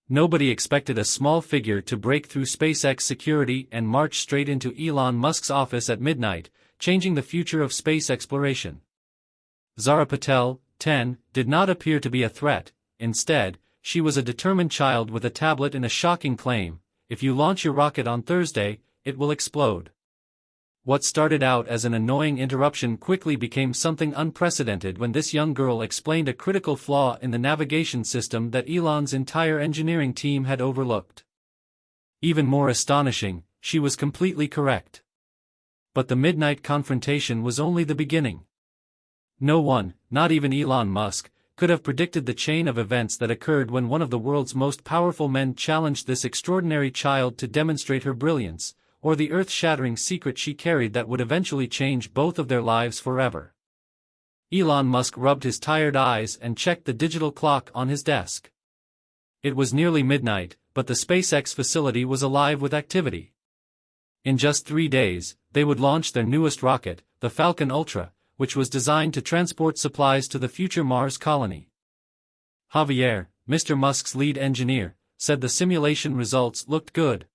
Nobody expected a small figure to break through SpaceX security and march straight into Elon Musk's office at midnight, changing the future of space exploration. Zara Patel, 10, did not appear to be a threat. Instead, she was a determined child with a tablet and a shocking claim: if you launch your rocket on Thursday, it will explode. What started out as an annoying interruption quickly became something unprecedented when this young girl explained a critical flaw in the navigation system that Elon's entire engineering team had overlooked. Even more astonishing, she was completely correct. But the midnight confrontation was only the beginning. No one, not even Elon Musk, could have predicted the chain of events that occurred when one of the world's most powerful men challenged this extraordinary child to demonstrate her brilliance, or the earth-shattering secret she carried that would eventually change both of their lives forever. Elon Musk rubbed his tired eyes and checked the digital clock on his desk. It was nearly midnight, but the SpaceX facility was alive with activity. In just 3 days, they would launch their newest rocket, the Falcon Ultra, which was designed to transport supplies to the future Mars colony. Javier, Mr. Musk's lead engineer, said the simulation results looked good.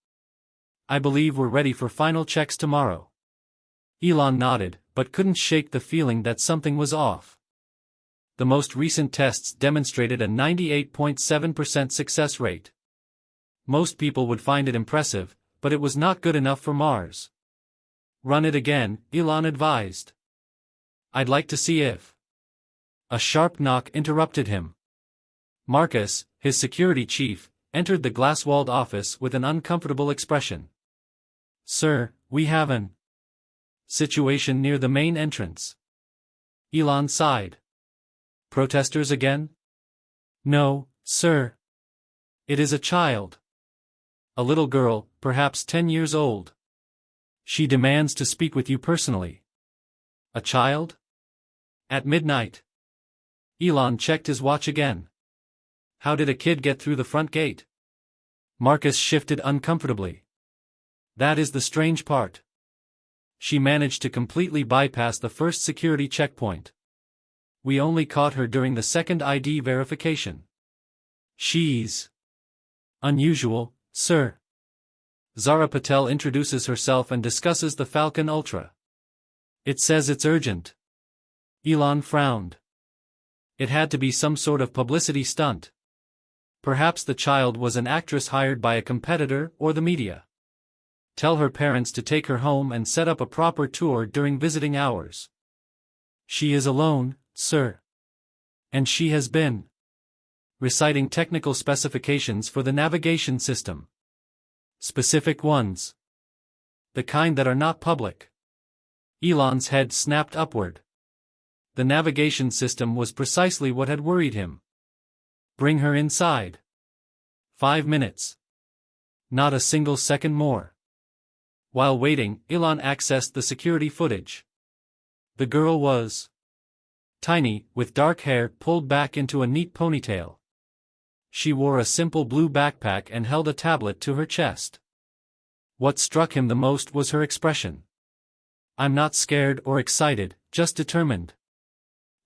I believe we're ready for final checks tomorrow. Elon nodded, but couldn't shake the feeling that something was off. The most recent tests demonstrated a 98.7% success rate. Most people would find it impressive, but it was not good enough for Mars. Run it again, Elon advised. I'd like to see if. A sharp knock interrupted him. Marcus, his security chief, entered the glass-walled office with an uncomfortable expression. Sir, we have an situation near the main entrance. Elon sighed. Protesters again? No, sir. It is a child. A little girl, perhaps 10 years old. She demands to speak with you personally. A child? At midnight. Elon checked his watch again. How did a kid get through the front gate? Marcus shifted uncomfortably. That is the strange part. She managed to completely bypass the first security checkpoint. We only caught her during the second ID verification. She's unusual, sir. Zara Patel introduces herself and discusses the Falcon Ultra. It says it's urgent. Elon frowned. It had to be some sort of publicity stunt. Perhaps the child was an actress hired by a competitor or the media. Tell her parents to take her home and set up a proper tour during visiting hours. She is alone, sir. And she has been reciting technical specifications for the navigation system. Specific ones. The kind that are not public. Elon's head snapped upward. The navigation system was precisely what had worried him. Bring her inside. 5 minutes. Not a single second more. While waiting, Elon accessed the security footage. The girl was tiny, with dark hair pulled back into a neat ponytail. She wore a simple blue backpack and held a tablet to her chest. What struck him the most was her expression. I'm not scared or excited, just determined.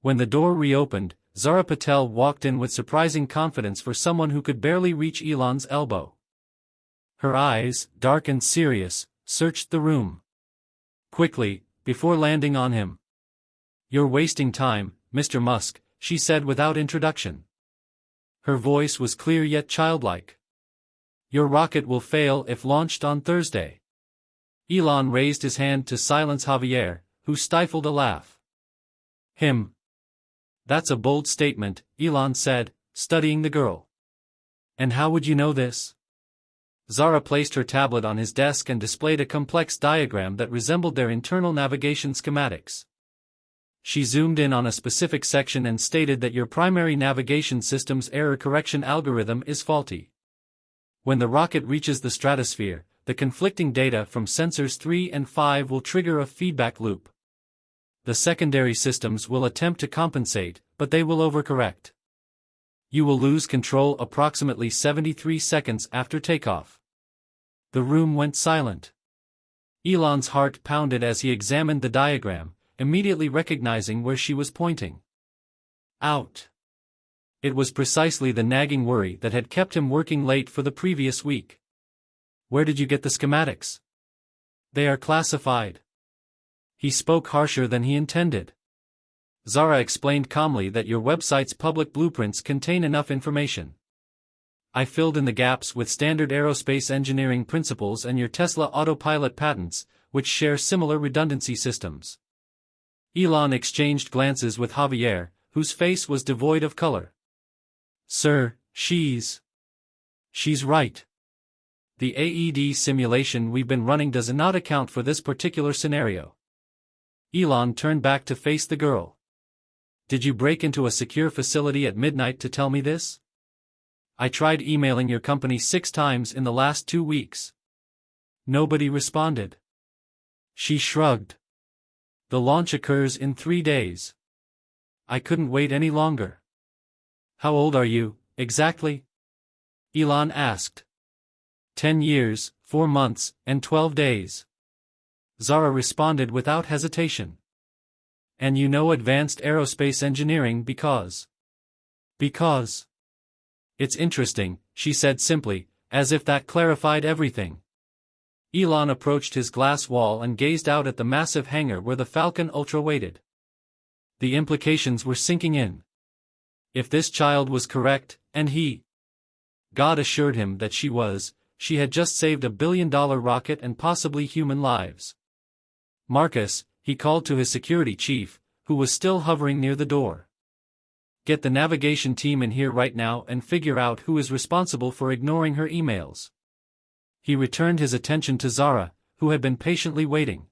When the door reopened, Zara Patel walked in with surprising confidence for someone who could barely reach Elon's elbow. Her eyes, dark and serious, searched the room. Quickly, before landing on him. You're wasting time, Mr. Musk, she said without introduction. Her voice was clear yet childlike. Your rocket will fail if launched on Thursday. Elon raised his hand to silence Javier, who stifled a laugh. Him. That's a bold statement, Elon said, studying the girl. And how would you know this? Zara placed her tablet on his desk and displayed a complex diagram that resembled their internal navigation schematics. She zoomed in on a specific section and stated that your primary navigation system's error correction algorithm is faulty. When the rocket reaches the stratosphere, the conflicting data from sensors 3 and 5 will trigger a feedback loop. The secondary systems will attempt to compensate, but they will overcorrect. You will lose control approximately 73 seconds after takeoff. The room went silent. Elon's heart pounded as he examined the diagram, immediately recognizing where she was pointing. Out. It was precisely the nagging worry that had kept him working late for the previous week. Where did you get the schematics? They are classified. He spoke harsher than he intended. Zara explained calmly that your website's public blueprints contain enough information. I filled in the gaps with standard aerospace engineering principles and your Tesla autopilot patents, which share similar redundancy systems. Elon exchanged glances with Javier, whose face was devoid of color. Sir, she's right. The AED simulation we've been running does not account for this particular scenario. Elon turned back to face the girl. Did you break into a secure facility at midnight to tell me this? I tried emailing your company 6 times in the last 2 weeks. Nobody responded. She shrugged. The launch occurs in 3 days. I couldn't wait any longer. How old are you, exactly? Elon asked. 10 years, 4 months, and 12 days. Zara responded without hesitation. And you know advanced aerospace engineering because. It's interesting, she said simply, as if that clarified everything. Elon approached his glass wall and gazed out at the massive hangar where the Falcon Ultra waited. The implications were sinking in. If this child was correct, and God assured him that she had just saved $1 billion rocket and possibly human lives. Marcus, he called to his security chief, who was still hovering near the door. Get the navigation team in here right now and figure out who is responsible for ignoring her emails. He returned his attention to Zara, who had been patiently waiting.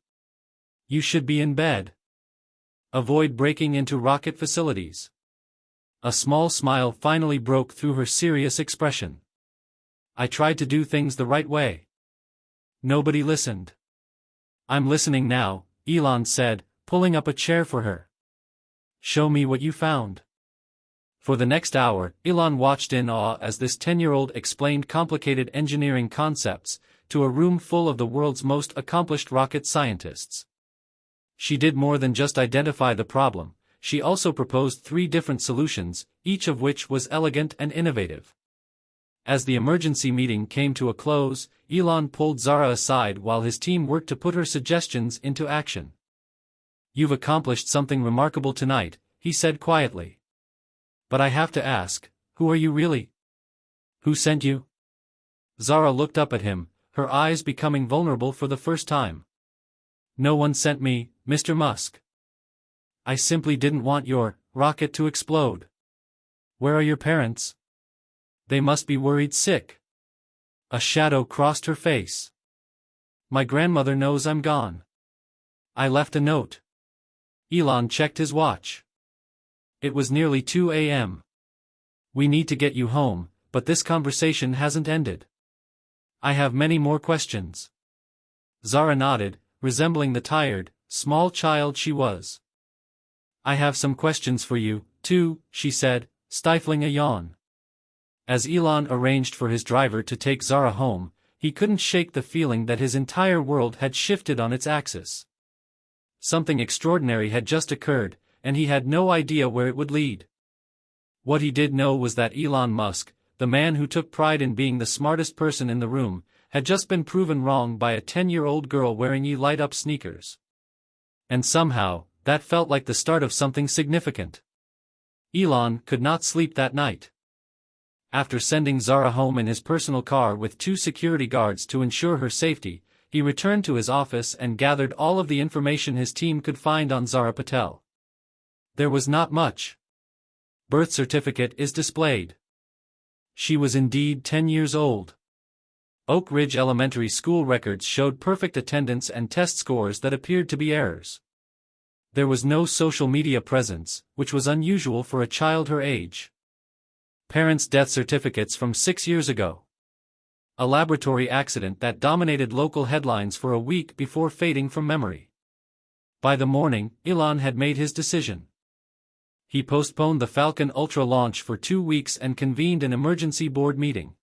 You should be in bed. Avoid breaking into rocket facilities. A small smile finally broke through her serious expression. I tried to do things the right way. Nobody listened. I'm listening now, Elon said, pulling up a chair for her. Show me what you found. For the next hour, Elon watched in awe as this 10-year-old explained complicated engineering concepts to a room full of the world's most accomplished rocket scientists. She did more than just identify the problem, she also proposed 3 different solutions, each of which was elegant and innovative. As the emergency meeting came to a close, Elon pulled Zara aside while his team worked to put her suggestions into action. You've accomplished something remarkable tonight, he said quietly. But I have to ask, who are you really? Who sent you? Zara looked up at him, her eyes becoming vulnerable for the first time. No one sent me, Mr. Musk. I simply didn't want your rocket to explode. Where are your parents? They must be worried sick. A shadow crossed her face. My grandmother knows I'm gone. I left a note. Elon checked his watch. It was nearly 2 a.m. We need to get you home, but this conversation hasn't ended. I have many more questions. Zara nodded, resembling the tired, small child she was. I have some questions for you, too, she said, stifling a yawn. As Elon arranged for his driver to take Zara home, he couldn't shake the feeling that his entire world had shifted on its axis. Something extraordinary had just occurred, and he had no idea where it would lead. What he did know was that Elon Musk, the man who took pride in being the smartest person in the room, had just been proven wrong by a 10-year-old girl wearing light-up sneakers. And somehow, that felt like the start of something significant. Elon could not sleep that night. After sending Zara home in his personal car with 2 security guards to ensure her safety, he returned to his office and gathered all of the information his team could find on Zara Patel. There was not much. Birth certificate is displayed. She was indeed 10 years old. Oak Ridge Elementary School records showed perfect attendance and test scores that appeared to be errors. There was no social media presence, which was unusual for a child her age. Parents' death certificates from 6 years ago. A laboratory accident that dominated local headlines for a week before fading from memory. By the morning, Elon had made his decision. He postponed the Falcon Ultra launch for 2 weeks and convened an emergency board meeting.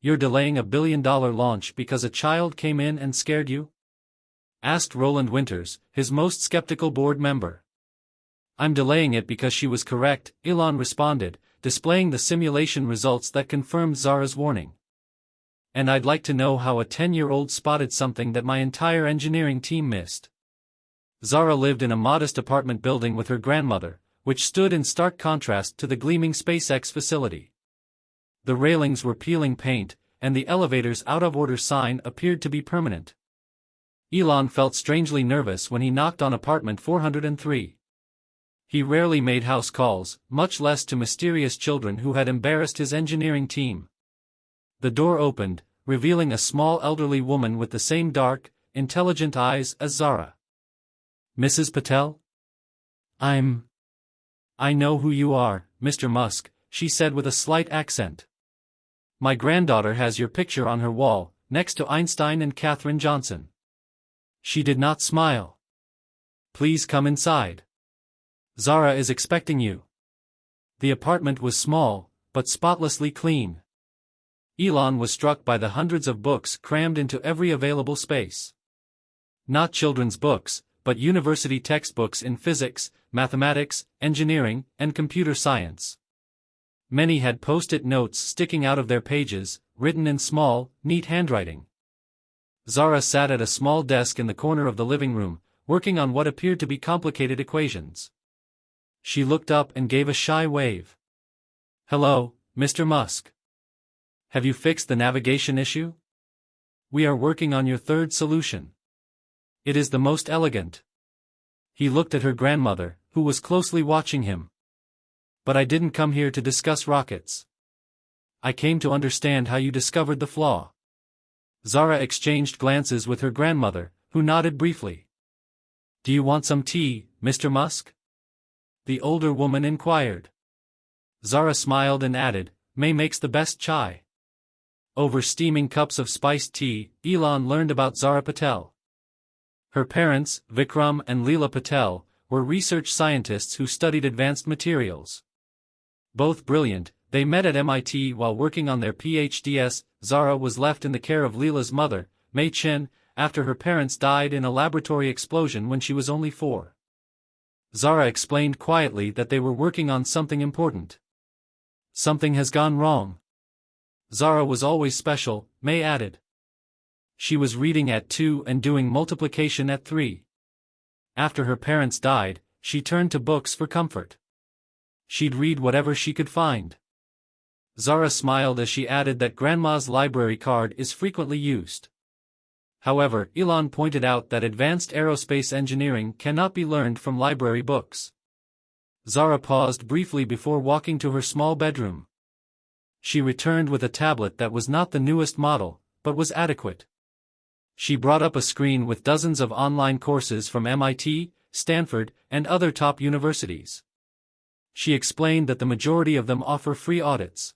You're delaying a $1 billion launch because a child came in and scared you? Asked Roland Winters, his most skeptical board member. I'm delaying it because she was correct, Elon responded, displaying the simulation results that confirmed Zara's warning. And I'd like to know how a 10-year-old spotted something that my entire engineering team missed. Zara lived in a modest apartment building with her grandmother, which stood in stark contrast to the gleaming SpaceX facility. The railings were peeling paint, and the elevator's out-of-order sign appeared to be permanent. Elon felt strangely nervous when he knocked on apartment 403. He rarely made house calls, much less to mysterious children who had embarrassed his engineering team. The door opened, revealing a small elderly woman with the same dark, intelligent eyes as Zara. "Mrs. Patel? I know who you are, Mr. Musk," she said with a slight accent. "My granddaughter has your picture on her wall, next to Einstein and Katherine Johnson." She did not smile. "Please come inside. Zara is expecting you." The apartment was small, but spotlessly clean. Elon was struck by the hundreds of books crammed into every available space. Not children's books, but university textbooks in physics, mathematics, engineering, and computer science. Many had post-it notes sticking out of their pages, written in small, neat handwriting. Zara sat at a small desk in the corner of the living room, working on what appeared to be complicated equations. She looked up and gave a shy wave. "Hello, Mr. Musk. Have you fixed the navigation issue? We are working on your third solution. It is the most elegant." He looked at her grandmother, who was closely watching him. "But I didn't come here to discuss rockets. I came to understand how you discovered the flaw." Zara exchanged glances with her grandmother, who nodded briefly. "Do you want some tea, Mr. Musk?" the older woman inquired. Zara smiled and added, "May makes the best chai." Over steaming cups of spiced tea, Elon learned about Zara Patel. Her parents, Vikram and Leela Patel, were research scientists who studied advanced materials. Both brilliant, they met at MIT while working on their PhDs. Zara was left in the care of Leela's mother, Mei Chen, after her parents died in a laboratory explosion when she was only 4. Zara explained quietly that they were working on something important. "Something has gone wrong." "Zara was always special," Mei added. "She was reading at 2 and doing multiplication at 3. After her parents died, she turned to books for comfort. She'd read whatever she could find." Zara smiled as she added that Grandma's library card is frequently used. However, Elon pointed out that advanced aerospace engineering cannot be learned from library books. Zara paused briefly before walking to her small bedroom. She returned with a tablet that was not the newest model, but was adequate. She brought up a screen with dozens of online courses from MIT, Stanford, and other top universities. She explained that the majority of them offer free audits.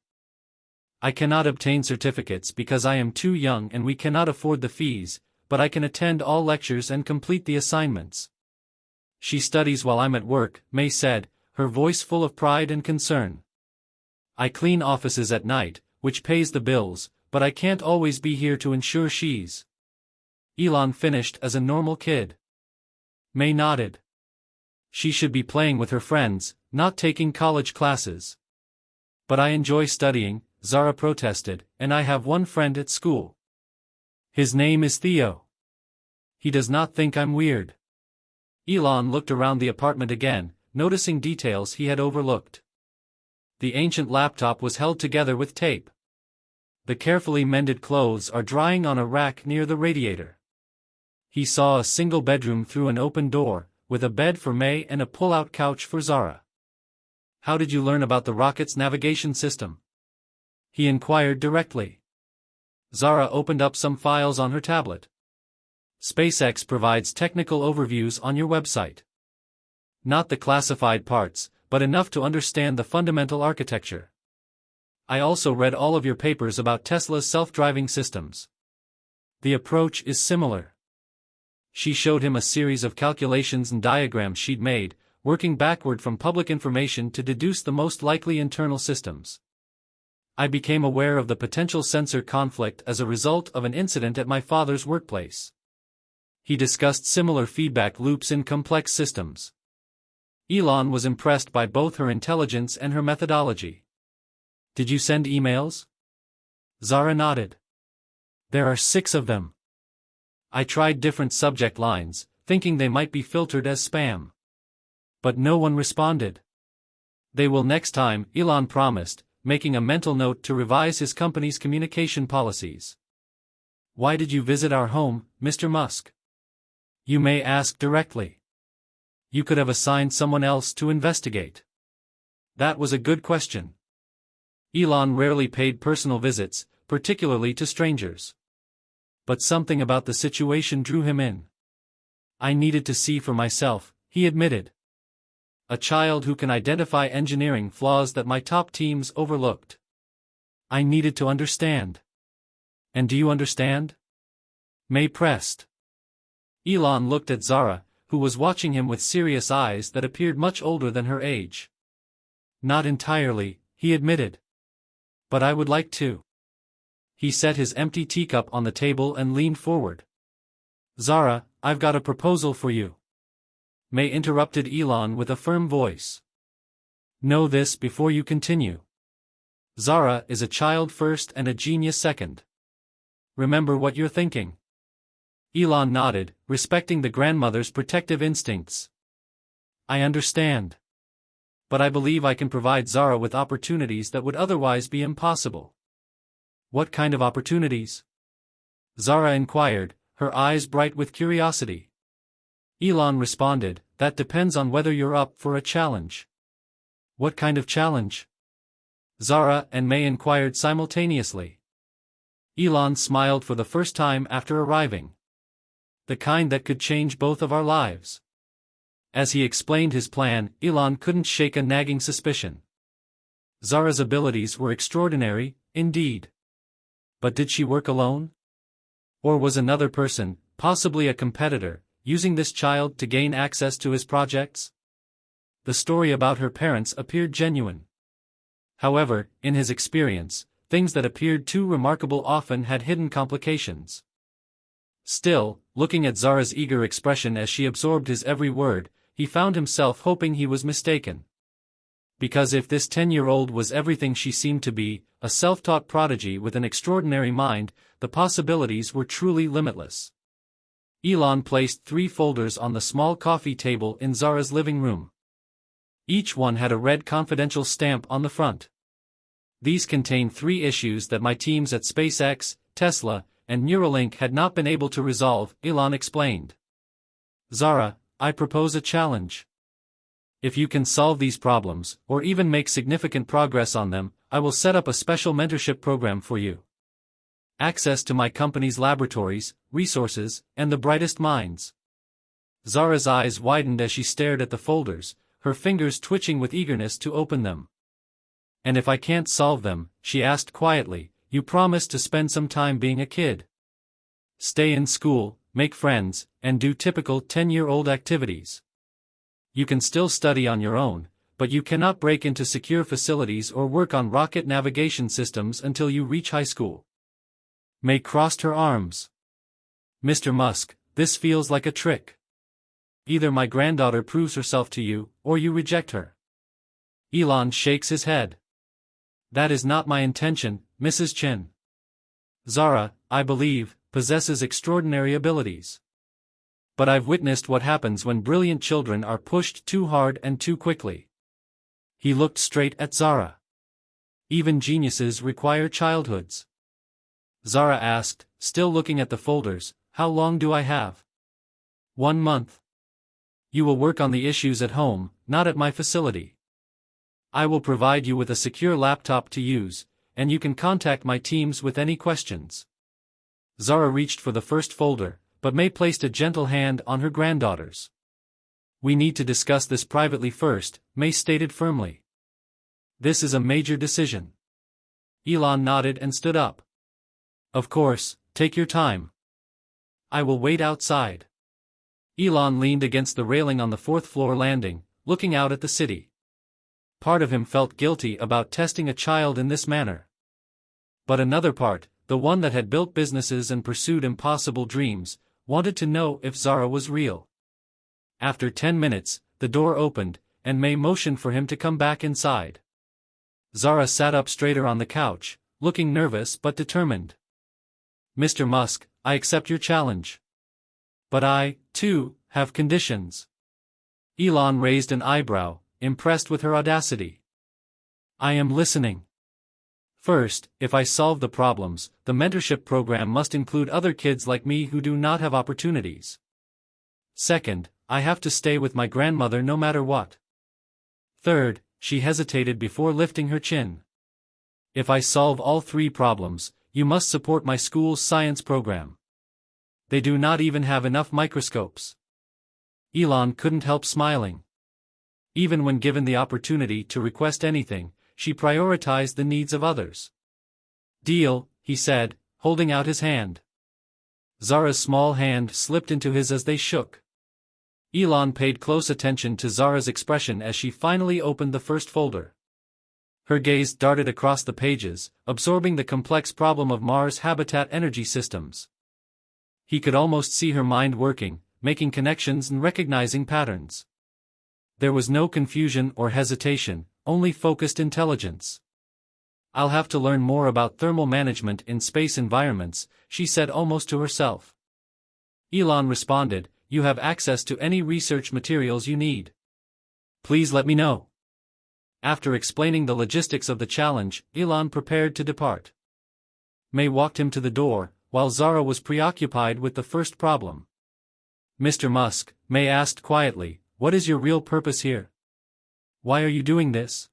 "I cannot obtain certificates because I am too young and we cannot afford the fees, but I can attend all lectures and complete the assignments." "She studies while I'm at work," Mei said, her voice full of pride and concern. "I clean offices at night, which pays the bills, but I can't always be here to ensure she's." Elon finished as a normal kid. Mei nodded. "She should be playing with her friends, not taking college classes." "But I enjoy studying," Zara protested, "and I have one friend at school. His name is Theo. He does not think I'm weird." Elon looked around the apartment again, noticing details he had overlooked. The ancient laptop was held together with tape. The carefully mended clothes are drying on a rack near the radiator. He saw a single bedroom through an open door, with a bed for Mei and a pull-out couch for Zara. "How did you learn about the rocket's navigation system?" he inquired directly. Zara opened up some files on her tablet. "SpaceX provides technical overviews on your website. Not the classified parts, but enough to understand the fundamental architecture. I also read all of your papers about Tesla's self-driving systems. The approach is similar." She showed him a series of calculations and diagrams she'd made, working backward from public information to deduce the most likely internal systems. "I became aware of the potential sensor conflict as a result of an incident at my father's workplace." He discussed similar feedback loops in complex systems. Elon was impressed by both her intelligence and her methodology. Did you send emails? Zara nodded. There are 6 of them. I tried different subject lines, thinking they might be filtered as spam. But no one responded. They will next time, Elon promised, making a mental note to revise his company's communication policies. Why did you visit our home, Mr. Musk? You may ask directly. You could have assigned someone else to investigate. That was a good question. Elon rarely paid personal visits, particularly to strangers. But something about the situation drew him in. I needed to see for myself, he admitted. A child who can identify engineering flaws that my top teams overlooked. I needed to understand. And do you understand? May pressed. Elon looked at Zara, who was watching him with serious eyes that appeared much older than her age. Not entirely, he admitted. But I would like to. He set his empty teacup on the table and leaned forward. Zara, I've got a proposal for you. May interrupted Elon with a firm voice. Know this before you continue. Zara is a child first and a genius second. Remember what you're thinking. Elon nodded, respecting the grandmother's protective instincts. I understand. But I believe I can provide Zara with opportunities that would otherwise be impossible. What kind of opportunities? Zara inquired, her eyes bright with curiosity. Elon responded, that depends on whether you're up for a challenge. What kind of challenge? Zara and May inquired simultaneously. Elon smiled for the first time after arriving. The kind that could change both of our lives. As he explained his plan, Elon couldn't shake a nagging suspicion. Zara's abilities were extraordinary, indeed. But did she work alone? Or was another person, possibly a competitor, using this child to gain access to his projects? The story about her parents appeared genuine. However, in his experience, things that appeared too remarkable often had hidden complications. Still, looking at Zara's eager expression as she absorbed his every word, he found himself hoping he was mistaken. Because if this 10-year-old was everything she seemed to be, a self-taught prodigy with an extraordinary mind, the possibilities were truly limitless. Elon placed 3 folders on the small coffee table in Zara's living room. Each one had a red confidential stamp on the front. These contained 3 issues that my teams at SpaceX, Tesla, and Neuralink had not been able to resolve, Elon explained. Zara, I propose a challenge. If you can solve these problems, or even make significant progress on them, I will set up a special mentorship program for you. Access to my company's laboratories, resources, and the brightest minds. Zara's eyes widened as she stared at the folders, her fingers twitching with eagerness to open them. And if I can't solve them, she asked quietly, you promise to spend some time being a kid. Stay in school, make friends, and do typical 10-year-old activities. You can still study on your own, but you cannot break into secure facilities or work on rocket navigation systems until you reach high school. May crossed her arms. Mr. Musk, this feels like a trick. Either my granddaughter proves herself to you, or you reject her. Elon shakes his head. That is not my intention, Mrs. Chen. Zara, I believe, possesses extraordinary abilities. But I've witnessed what happens when brilliant children are pushed too hard and too quickly. He looked straight at Zara. Even geniuses require childhoods. Zara asked, still looking at the folders, how long do I have? 1 month. You will work on the issues at home, not at my facility. I will provide you with a secure laptop to use, and you can contact my teams with any questions. Zara reached for the first folder, but May placed a gentle hand on her granddaughter's. We need to discuss this privately first, May stated firmly. This is a major decision. Elon nodded and stood up. Of course, take your time. I will wait outside. Elon leaned against the railing on the 4th-floor landing, looking out at the city. Part of him felt guilty about testing a child in this manner. But another part, the one that had built businesses and pursued impossible dreams, wanted to know if Zara was real. After 10 minutes, the door opened, and May motioned for him to come back inside. Zara sat up straighter on the couch, looking nervous but determined. "Mr. Musk, I accept your challenge. But I, too, have conditions." Elon raised an eyebrow, impressed with her audacity. "I am listening." "First, if I solve the problems, the mentorship program must include other kids like me who do not have opportunities. Second, I have to stay with my grandmother no matter what. Third," she hesitated before lifting her chin, "if I solve all three problems, you must support my school's science program. They do not even have enough microscopes." Elon couldn't help smiling. Even when given the opportunity to request anything, she prioritized the needs of others. "Deal," he said, holding out his hand. Zara's small hand slipped into his as they shook. Elon paid close attention to Zara's expression as she finally opened the first folder. Her gaze darted across the pages, absorbing the complex problem of Mars habitat energy systems. He could almost see her mind working, making connections and recognizing patterns. There was no confusion or hesitation, only focused intelligence. "I'll have to learn more about thermal management in space environments," she said almost to herself. Elon responded, "You have access to any research materials you need. Please let me know." After explaining the logistics of the challenge, Elon prepared to depart. May walked him to the door, while Zara was preoccupied with the first problem. "Mr. Musk," May asked quietly, "what is your real purpose here? Why are you doing this?"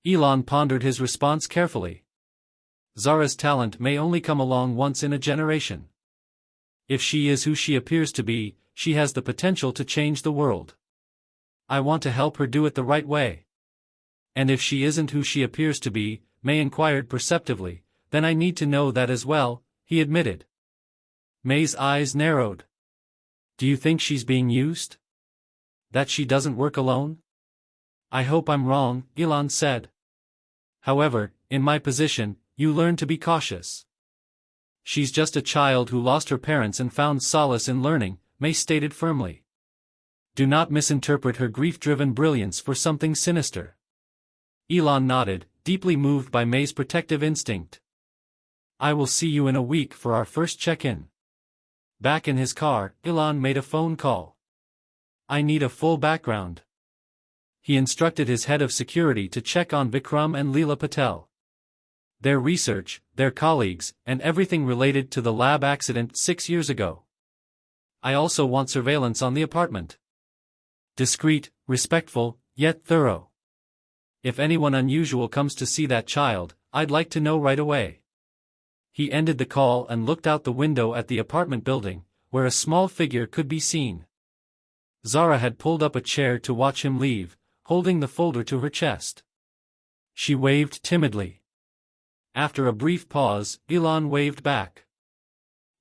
Elon pondered his response carefully. Zara's talent may only come along once in a generation. If she is who she appears to be, she has the potential to change the world. I want to help her do it the right way. And if she isn't who she appears to be, May inquired perceptively, then I need to know that as well, he admitted. May's eyes narrowed. "Do you think she's being used? That she doesn't work alone?" "I hope I'm wrong," Elon said. "However, in my position, you learn to be cautious. She's just a child who lost her parents and found solace in learning," May stated firmly. "Do not misinterpret her grief-driven brilliance for something sinister." Elon nodded, deeply moved by May's protective instinct. "I will see you in a week for our first check-in." Back in his car, Elon made a phone call. "I need a full background." He instructed his head of security to check on Vikram and Leela Patel. Their research, their colleagues, and everything related to the lab accident 6 years ago. "I also want surveillance on the apartment. Discreet, respectful, yet thorough. If anyone unusual comes to see that child, I'd like to know right away." He ended the call and looked out the window at the apartment building, where a small figure could be seen. Zara had pulled up a chair to watch him leave, holding the folder to her chest. She waved timidly. After a brief pause, Elon waved back.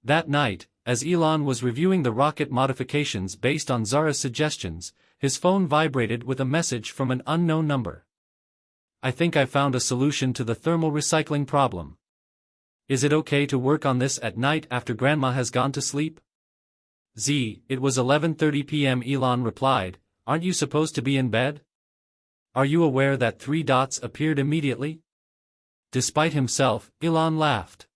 That night, as Elon was reviewing the rocket modifications based on Zara's suggestions, his phone vibrated with a message from an unknown number. "I think I found a solution to the thermal recycling problem. Is it okay to work on this at night after Grandma has gone to sleep?" It was 11:30 p.m. Elon replied, "Aren't you supposed to be in bed? Are you aware that 3 dots appeared immediately?" Despite himself, Elon laughed.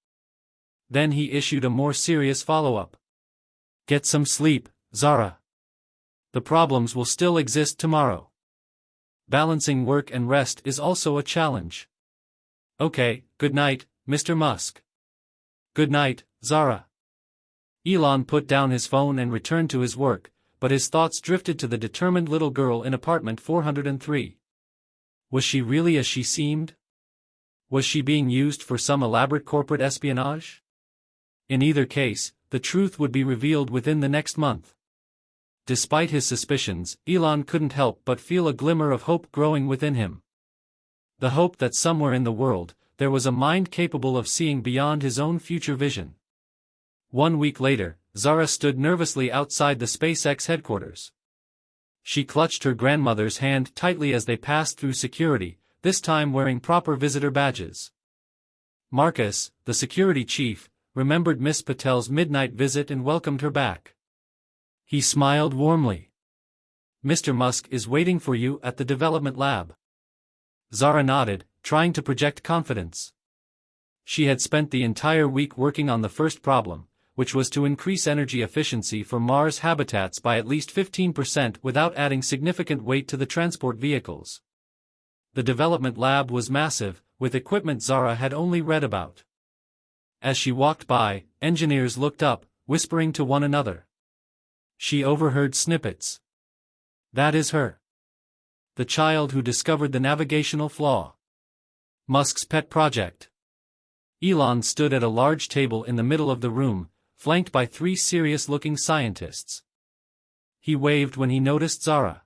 Then he issued a more serious follow-up. "Get some sleep, Zara. The problems will still exist tomorrow. Balancing work and rest is also a challenge." "Okay, good night, Mr. Musk." "Good night, Zara." Elon put down his phone and returned to his work, but his thoughts drifted to the determined little girl in apartment 403. Was she really as she seemed? Was she being used for some elaborate corporate espionage? In either case, the truth would be revealed within the next month. Despite his suspicions, Elon couldn't help but feel a glimmer of hope growing within him. The hope that somewhere in the world, there was a mind capable of seeing beyond his own future vision. 1 week later, Zara stood nervously outside the SpaceX headquarters. She clutched her grandmother's hand tightly as they passed through security, this time wearing proper visitor badges. Marcus, the security chief, remembered Miss Patel's midnight visit and welcomed her back. He smiled warmly. "Mr. Musk is waiting for you at the development lab." Zara nodded, trying to project confidence. She had spent the entire week working on the first problem, which was to increase energy efficiency for Mars habitats by at least 15% without adding significant weight to the transport vehicles. The development lab was massive, with equipment Zara had only read about. As she walked by, engineers looked up, whispering to one another. She overheard snippets. That is her. The child who discovered the navigational flaw. Musk's pet project. Elon stood at a large table in the middle of the room, flanked by 3 serious-looking scientists. He waved when he noticed Zara.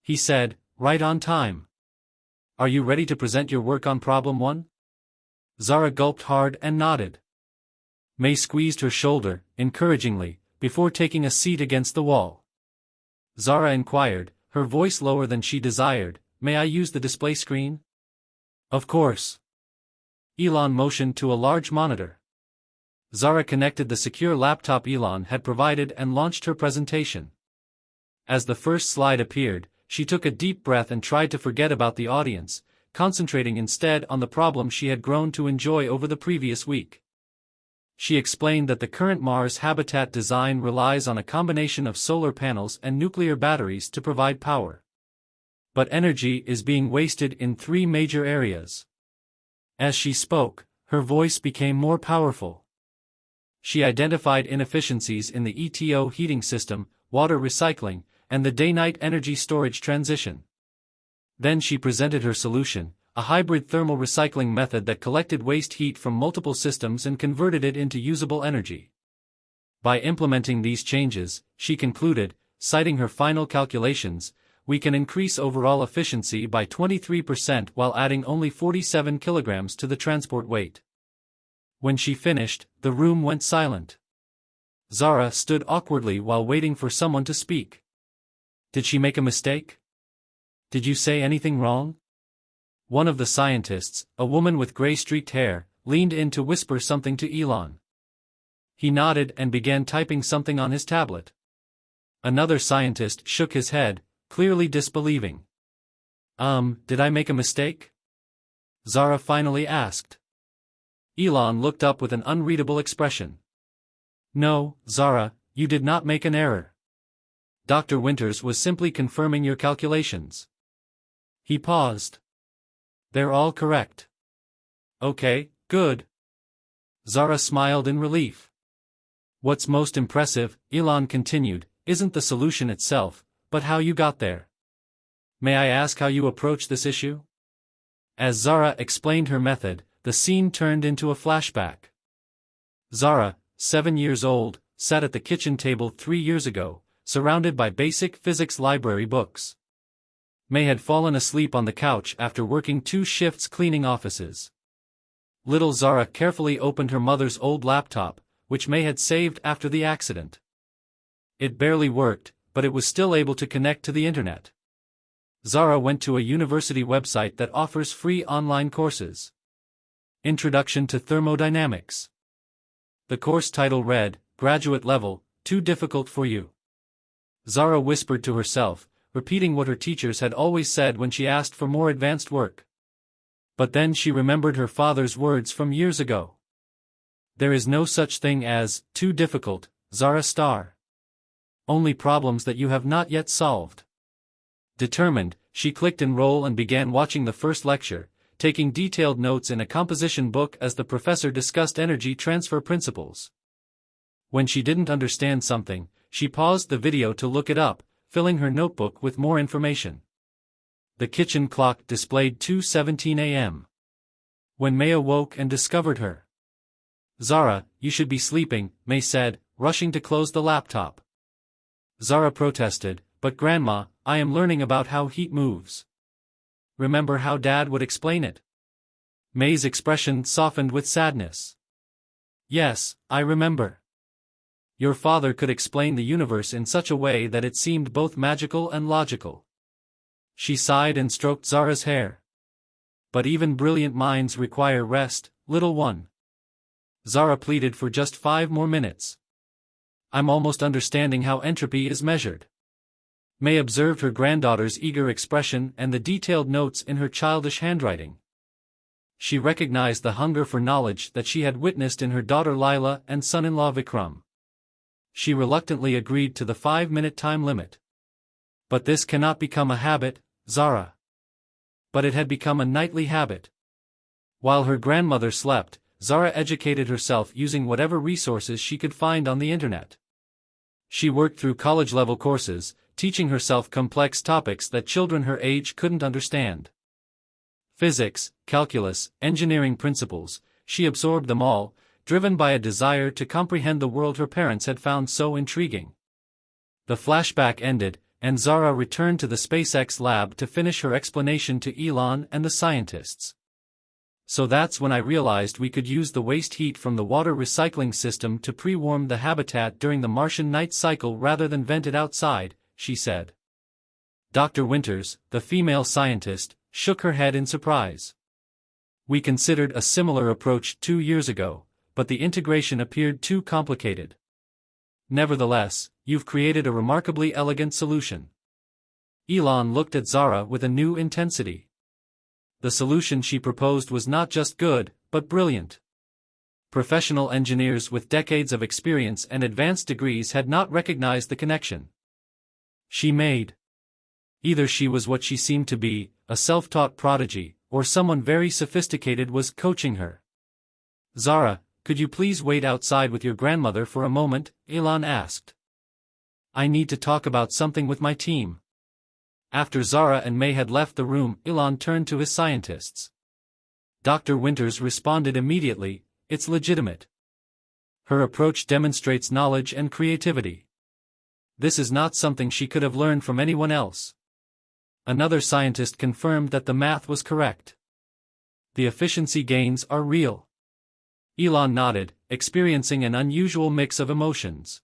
He said, "Right on time. Are you ready to present your work on problem 1? Zara gulped hard and nodded. May squeezed her shoulder, encouragingly, before taking a seat against the wall. Zara inquired, her voice lower than she desired, "May I use the display screen?" "Of course." Elon motioned to a large monitor. Zara connected the secure laptop Elon had provided and launched her presentation. As the first slide appeared, she took a deep breath and tried to forget about the audience, concentrating instead on the problem she had grown to enjoy over the previous week. She explained that the current Mars habitat design relies on a combination of solar panels and nuclear batteries to provide power. But energy is being wasted in 3 major areas. As she spoke, her voice became more powerful. She identified inefficiencies in the ETO heating system, water recycling, and the day-night energy storage transition. Then she presented her solution, a hybrid thermal recycling method that collected waste heat from multiple systems and converted it into usable energy. By implementing these changes, she concluded, citing her final calculations, we can increase overall efficiency by 23% while adding only 47 kilograms to the transport weight. When she finished, the room went silent. Zara stood awkwardly while waiting for someone to speak. Did she make a mistake? Did you say anything wrong? One of the scientists, a woman with gray-streaked hair, leaned in to whisper something to Elon. He nodded and began typing something on his tablet. Another scientist shook his head, clearly disbelieving. Did I make a mistake? Zara finally asked. Elon looked up with an unreadable expression. No, Zara, you did not make an error. Dr. Winters was simply confirming your calculations. He paused. They're all correct. Okay, good. Zara smiled in relief. What's most impressive, Elon continued, isn't the solution itself, but how you got there. May I ask how you approach this issue? As Zara explained her method, the scene turned into a flashback. Zara, 7 years old, sat at the kitchen table 3 years ago, surrounded by basic physics library books. May had fallen asleep on the couch after working 2 shifts cleaning offices. Little Zara carefully opened her mother's old laptop, which May had saved after the accident. It barely worked, but it was still able to connect to the internet. Zara went to a university website that offers free online courses. Introduction to Thermodynamics. The course title read, Graduate Level, Too Difficult for You. Zara whispered to herself, repeating what her teachers had always said when she asked for more advanced work. But then she remembered her father's words from years ago. There is no such thing as, too difficult, Zara star. Only problems that you have not yet solved. Determined, she clicked enroll and began watching the first lecture, taking detailed notes in a composition book as the professor discussed energy transfer principles. When she didn't understand something, she paused the video to look it up, filling her notebook with more information. The kitchen clock displayed 2:17 a.m. When May awoke and discovered her. Zara, you should be sleeping, May said, rushing to close the laptop. Zara protested, but Grandma, I am learning about how heat moves. Remember how Dad would explain it? May's expression softened with sadness. Yes, I remember. Your father could explain the universe in such a way that it seemed both magical and logical. She sighed and stroked Zara's hair. But even brilliant minds require rest, little one. Zara pleaded for just 5 more minutes. I'm almost understanding how entropy is measured. May observed her granddaughter's eager expression and the detailed notes in her childish handwriting. She recognized the hunger for knowledge that she had witnessed in her daughter Lila and son-in-law Vikram. She reluctantly agreed to the 5-minute time limit. But this cannot become a habit, Zara. But it had become a nightly habit. While her grandmother slept, Zara educated herself using whatever resources she could find on the internet. She worked through college-level courses, teaching herself complex topics that children her age couldn't understand. Physics, calculus, engineering principles, she absorbed them all, driven by a desire to comprehend the world her parents had found so intriguing. The flashback ended, and Zara returned to the SpaceX lab to finish her explanation to Elon and the scientists. So that's when I realized we could use the waste heat from the water recycling system to pre-warm the habitat during the Martian night cycle rather than vent it outside, she said. Dr. Winters, the female scientist, shook her head in surprise. We considered a similar approach 2 years ago, but the integration appeared too complicated. Nevertheless, you've created a remarkably elegant solution. Elon looked at Zara with a new intensity. The solution she proposed was not just good, but brilliant. Professional engineers with decades of experience and advanced degrees had not recognized the connection she made. Either she was what she seemed to be, a self-taught prodigy, or someone very sophisticated was coaching her. Zara, could you please wait outside with your grandmother for a moment? Elon asked. I need to talk about something with my team. After Zara and May had left the room, Elon turned to his scientists. Dr. Winters responded immediately, it's legitimate. Her approach demonstrates knowledge and creativity. This is not something she could have learned from anyone else. Another scientist confirmed that the math was correct. The efficiency gains are real. Elon nodded, experiencing an unusual mix of emotions.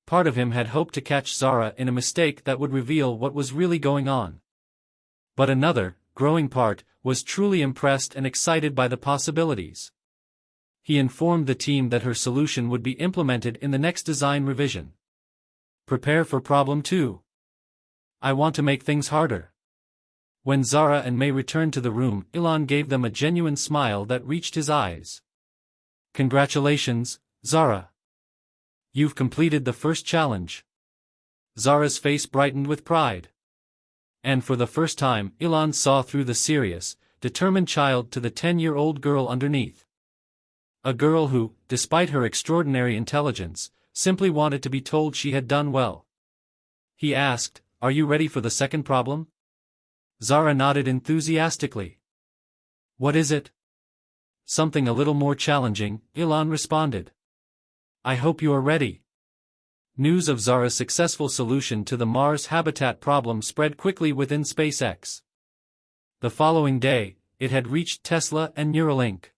Part of him had hoped to catch Zara in a mistake that would reveal what was really going on. But another, growing part, was truly impressed and excited by the possibilities. He informed the team that her solution would be implemented in the next design revision. Prepare for problem 2. I want to make things harder. When Zara and May returned to the room, Elon gave them a genuine smile that reached his eyes. Congratulations, Zara. You've completed the first challenge. Zara's face brightened with pride. And for the first time, Elon saw through the serious, determined child to the 10-year-old girl underneath. A girl who, despite her extraordinary intelligence, simply wanted to be told she had done well. He asked, Are you ready for the second problem? Zara nodded enthusiastically. What is it? Something a little more challenging, Elon responded. I hope you are ready. News of Zara's successful solution to the Mars habitat problem spread quickly within SpaceX. The following day, it had reached Tesla and Neuralink.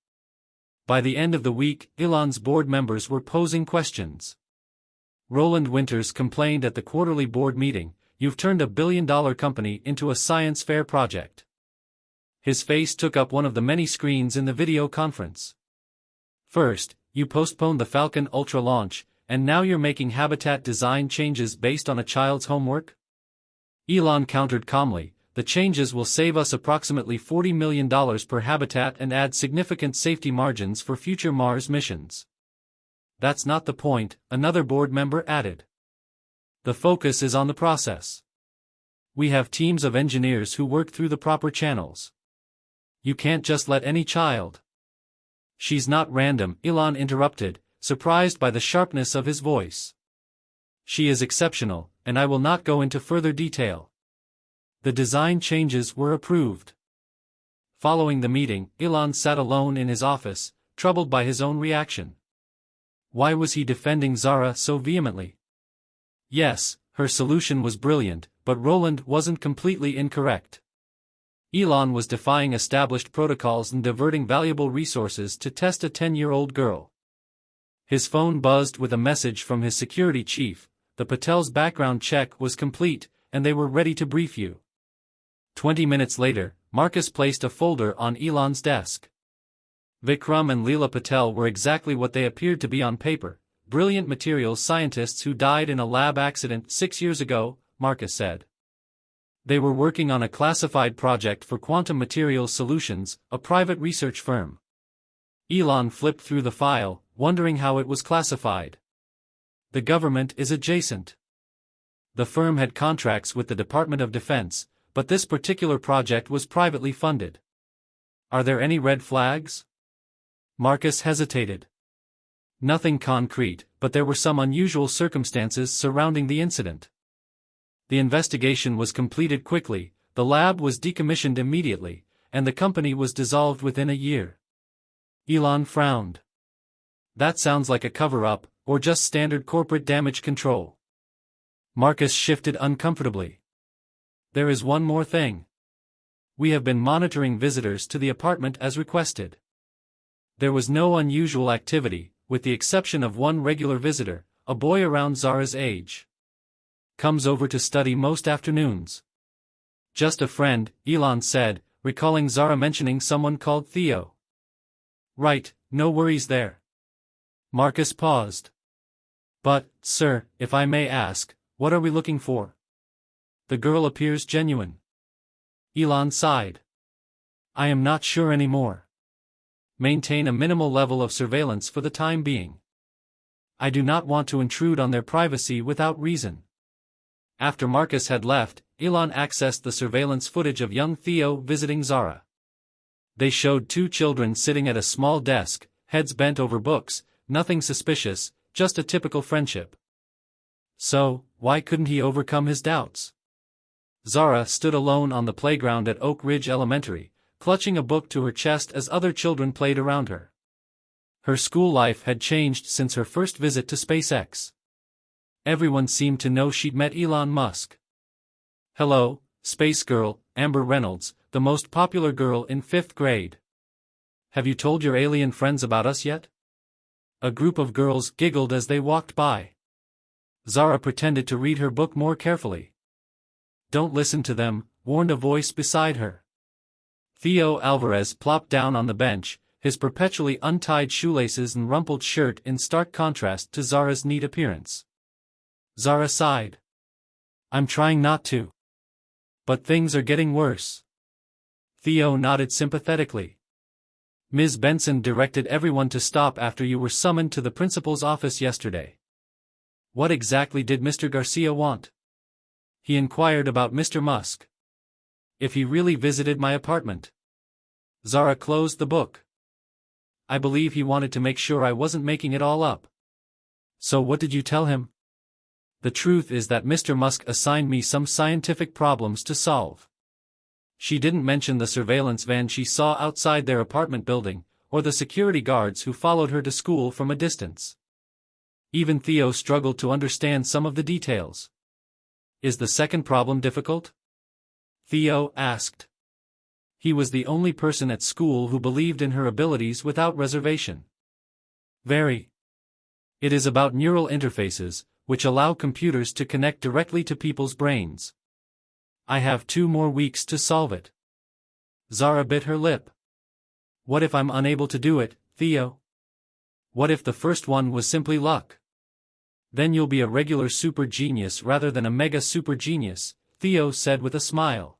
By the end of the week, Elon's board members were posing questions. Roland Winters complained at the quarterly board meeting, You've turned $1 billion company into a science fair project. His face took up one of the many screens in the video conference. First, you postponed the Falcon Ultra launch, and now you're making habitat design changes based on a child's homework? Elon countered calmly, the changes will save us approximately $40 million per habitat and add significant safety margins for future Mars missions. That's not the point, another board member added. The focus is on the process. We have teams of engineers who work through the proper channels. You can't just let any child. She's not random, Elon interrupted, surprised by the sharpness of his voice. She is exceptional, and I will not go into further detail. The design changes were approved. Following the meeting, Elon sat alone in his office, troubled by his own reaction. Why was he defending Zara so vehemently? Yes, her solution was brilliant, but Roland wasn't completely incorrect. Elon was defying established protocols and diverting valuable resources to test a 10-year-old girl. His phone buzzed with a message from his security chief, the Patel's background check was complete, and they were ready to brief you. 20 minutes later, Marcus placed a folder on Elon's desk. Vikram and Leela Patel were exactly what they appeared to be on paper, brilliant materials scientists who died in a lab accident 6 years ago, Marcus said. They were working on a classified project for Quantum Materials Solutions, a private research firm. Elon flipped through the file, wondering how it was classified. The government is adjacent. The firm had contracts with the Department of Defense, but this particular project was privately funded. Are there any red flags? Marcus hesitated. Nothing concrete, but there were some unusual circumstances surrounding the incident. The investigation was completed quickly, the lab was decommissioned immediately, and the company was dissolved within a year. Elon frowned. That sounds like a cover-up, or just standard corporate damage control. Marcus shifted uncomfortably. There is one more thing. We have been monitoring visitors to the apartment as requested. There was no unusual activity, with the exception of one regular visitor, a boy around Zara's age. Comes over to study most afternoons. Just a friend, Elon said, recalling Zara mentioning someone called Theo. Right, no worries there. Marcus paused. But, sir, if I may ask, what are we looking for? The girl appears genuine. Elon sighed. I am not sure anymore. Maintain a minimal level of surveillance for the time being. I do not want to intrude on their privacy without reason. After Marcus had left, Elon accessed the surveillance footage of young Theo visiting Zara. They showed two children sitting at a small desk, heads bent over books, nothing suspicious, just a typical friendship. So, why couldn't he overcome his doubts? Zara stood alone on the playground at Oak Ridge Elementary, clutching a book to her chest as other children played around her. Her school life had changed since her first visit to SpaceX. Everyone seemed to know she'd met Elon Musk. Hello, Space Girl, Amber Reynolds, the most popular girl in 5th grade. Have you told your alien friends about us yet? A group of girls giggled as they walked by. Zara pretended to read her book more carefully. Don't listen to them, warned a voice beside her. Theo Alvarez plopped down on the bench, his perpetually untied shoelaces and rumpled shirt in stark contrast to Zara's neat appearance. Zara sighed. I'm trying not to. But things are getting worse. Theo nodded sympathetically. Ms. Benson directed everyone to stop after you were summoned to the principal's office yesterday. What exactly did Mr. Garcia want? He inquired about Mr. Musk. If he really visited my apartment. Zara closed the book. I believe he wanted to make sure I wasn't making it all up. So what did you tell him? The truth is that Mr. Musk assigned me some scientific problems to solve. She didn't mention the surveillance van she saw outside their apartment building, or the security guards who followed her to school from a distance. Even Theo struggled to understand some of the details. Is the second problem difficult? Theo asked. He was the only person at school who believed in her abilities without reservation. Very. It is about neural interfaces, which allow computers to connect directly to people's brains. I have 2 more weeks to solve it. Zara bit her lip. What if I'm unable to do it, Theo? What if the first one was simply luck? Then you'll be a regular super genius rather than a mega super genius, Theo said with a smile.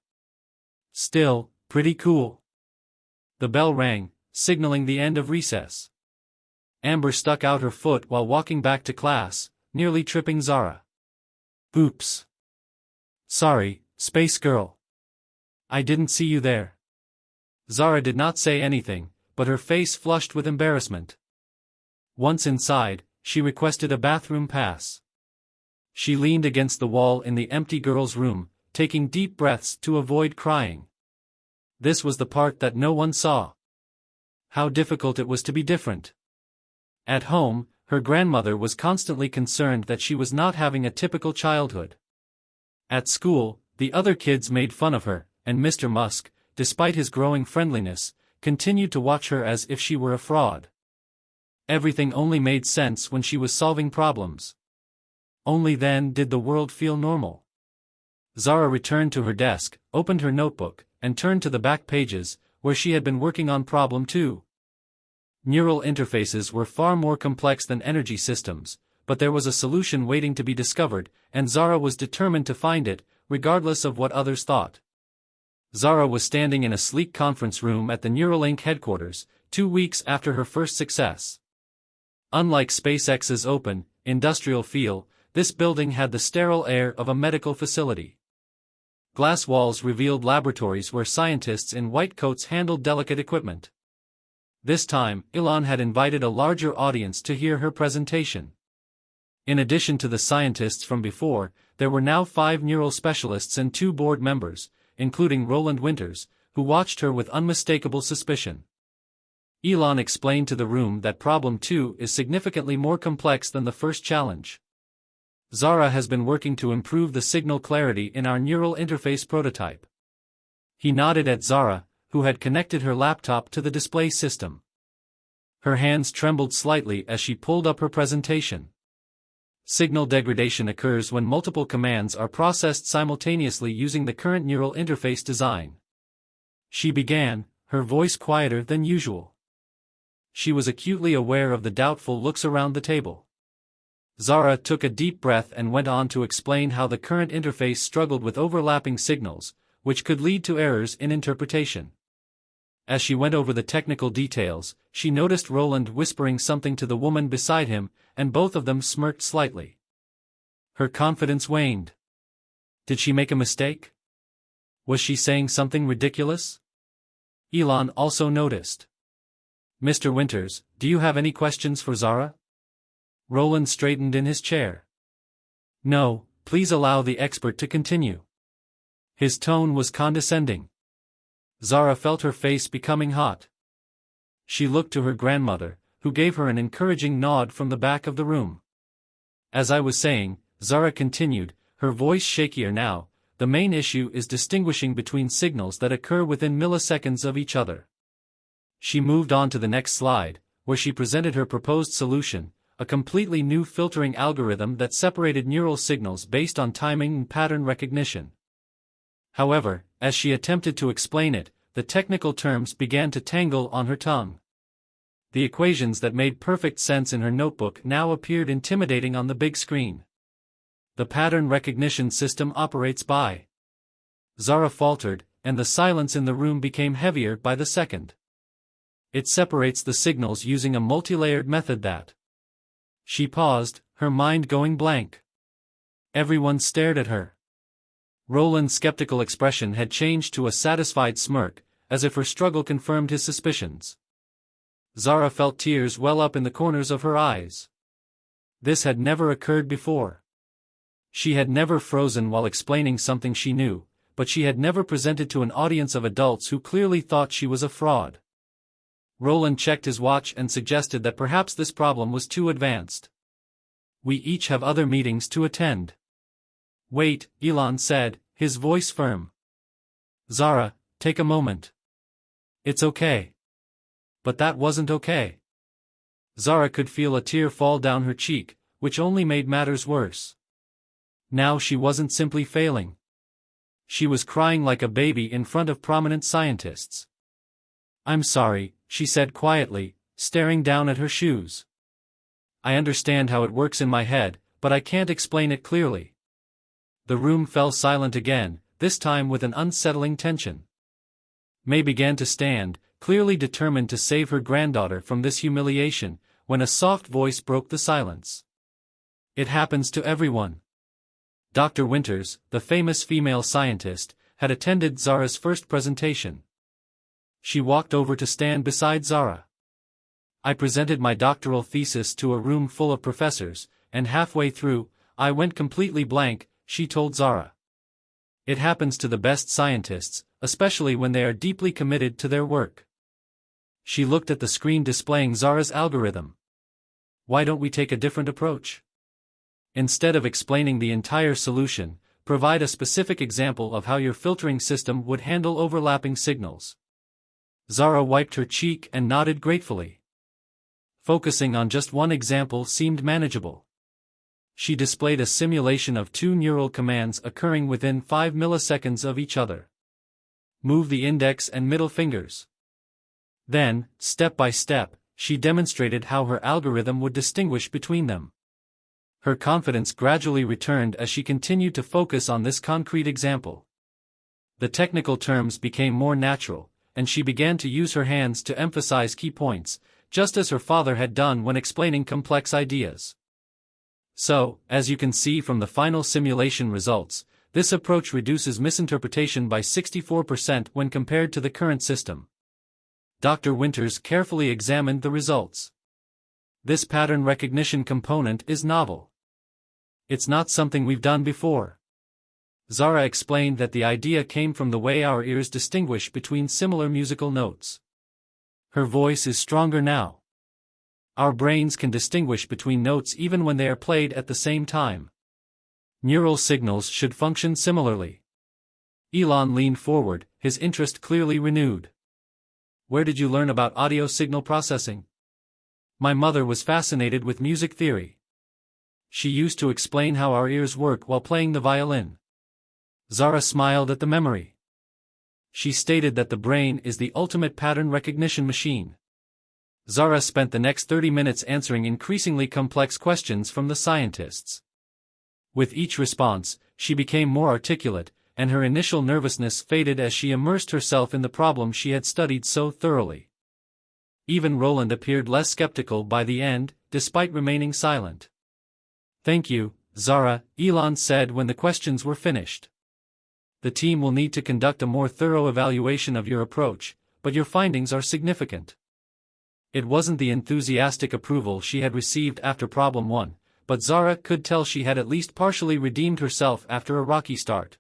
Still, pretty cool. The bell rang, signaling the end of recess. Amber stuck out her foot while walking back to class, nearly tripping Zara. Oops. Sorry, Space Girl. I didn't see you there. Zara did not say anything, but her face flushed with embarrassment. Once inside, she requested a bathroom pass. She leaned against the wall in the empty girls' room, taking deep breaths to avoid crying. This was the part that no one saw. How difficult it was to be different. At home, her grandmother was constantly concerned that she was not having a typical childhood. At school, the other kids made fun of her, and Mr. Musk, despite his growing friendliness, continued to watch her as if she were a fraud. Everything only made sense when she was solving problems. Only then did the world feel normal. Zara returned to her desk, opened her notebook, and turned to the back pages, where she had been working on problem 2. Neural interfaces were far more complex than energy systems, but there was a solution waiting to be discovered, and Zara was determined to find it, regardless of what others thought. Zara was standing in a sleek conference room at the Neuralink headquarters, 2 weeks after her first success. Unlike SpaceX's open, industrial feel, this building had the sterile air of a medical facility. Glass walls revealed laboratories where scientists in white coats handled delicate equipment. This time, Elon had invited a larger audience to hear her presentation. In addition to the scientists from before, there were now 5 neural specialists and 2 board members, including Roland Winters, who watched her with unmistakable suspicion. Elon explained to the room that Problem 2 is significantly more complex than the first challenge. Zara has been working to improve the signal clarity in our neural interface prototype. He nodded at Zara, who had connected her laptop to the display system. Her hands trembled slightly as she pulled up her presentation. Signal degradation occurs when multiple commands are processed simultaneously using the current neural interface design. She began, her voice quieter than usual. She was acutely aware of the doubtful looks around the table. Zara took a deep breath and went on to explain how the current interface struggled with overlapping signals, which could lead to errors in interpretation. As she went over the technical details, she noticed Roland whispering something to the woman beside him, and both of them smirked slightly. Her confidence waned. Did she make a mistake? Was she saying something ridiculous? Elon also noticed. Mr. Winters, do you have any questions for Zara? Roland straightened in his chair. No, please allow the expert to continue. His tone was condescending. Zara felt her face becoming hot. She looked to her grandmother, who gave her an encouraging nod from the back of the room. As I was saying, Zara continued, her voice shakier now, the main issue is distinguishing between signals that occur within milliseconds of each other. She moved on to the next slide, where she presented her proposed solution, a completely new filtering algorithm that separated neural signals based on timing and pattern recognition. However, as she attempted to explain it, the technical terms began to tangle on her tongue. The equations that made perfect sense in her notebook now appeared intimidating on the big screen. The pattern recognition system operates by. Zara faltered, and the silence in the room became heavier by the second. It separates the signals using a multi-layered method that. She paused, her mind going blank. Everyone stared at her. Roland's skeptical expression had changed to a satisfied smirk, as if her struggle confirmed his suspicions. Zara felt tears well up in the corners of her eyes. This had never occurred before. She had never frozen while explaining something she knew, but she had never presented to an audience of adults who clearly thought she was a fraud. Roland checked his watch and suggested that perhaps this problem was too advanced. We each have other meetings to attend. Wait, Elon said, his voice firm. Zara, take a moment. It's okay. But that wasn't okay. Zara could feel a tear fall down her cheek, which only made matters worse. Now she wasn't simply failing. She was crying like a baby in front of prominent scientists. I'm sorry, she said quietly, staring down at her shoes. I understand how it works in my head, but I can't explain it clearly. The room fell silent again, this time with an unsettling tension. May began to stand, clearly determined to save her granddaughter from this humiliation, when a soft voice broke the silence. It happens to everyone. Dr. Winters, the famous female scientist, had attended Zara's first presentation. She walked over to stand beside Zara. I presented my doctoral thesis to a room full of professors, and halfway through, I went completely blank, she told Zara. It happens to the best scientists, especially when they are deeply committed to their work. She looked at the screen displaying Zara's algorithm. Why don't we take a different approach? Instead of explaining the entire solution, provide a specific example of how your filtering system would handle overlapping signals. Zara wiped her cheek and nodded gratefully. Focusing on just one example seemed manageable. She displayed a simulation of 2 neural commands occurring within 5 milliseconds of each other. Move the index and middle fingers. Then, step by step, she demonstrated how her algorithm would distinguish between them. Her confidence gradually returned as she continued to focus on this concrete example. The technical terms became more natural, and she began to use her hands to emphasize key points, just as her father had done when explaining complex ideas. So, as you can see from the final simulation results, this approach reduces misinterpretation by 64% when compared to the current system. Dr. Winters carefully examined the results. This pattern recognition component is novel. It's not something we've done before. Zara explained that the idea came from the way our ears distinguish between similar musical notes. Her voice is stronger now. Our brains can distinguish between notes even when they are played at the same time. Neural signals should function similarly. Elon leaned forward, his interest clearly renewed. Where did you learn about audio signal processing? My mother was fascinated with music theory. She used to explain how our ears work while playing the violin. Zara smiled at the memory. She stated that the brain is the ultimate pattern recognition machine. Zara spent the next 30 minutes answering increasingly complex questions from the scientists. With each response, she became more articulate, and her initial nervousness faded as she immersed herself in the problem she had studied so thoroughly. Even Roland appeared less skeptical by the end, despite remaining silent. Thank you, Zara, Elon said when the questions were finished. The team will need to conduct a more thorough evaluation of your approach, but your findings are significant. It wasn't the enthusiastic approval she had received after problem 1, but Zara could tell she had at least partially redeemed herself after a rocky start.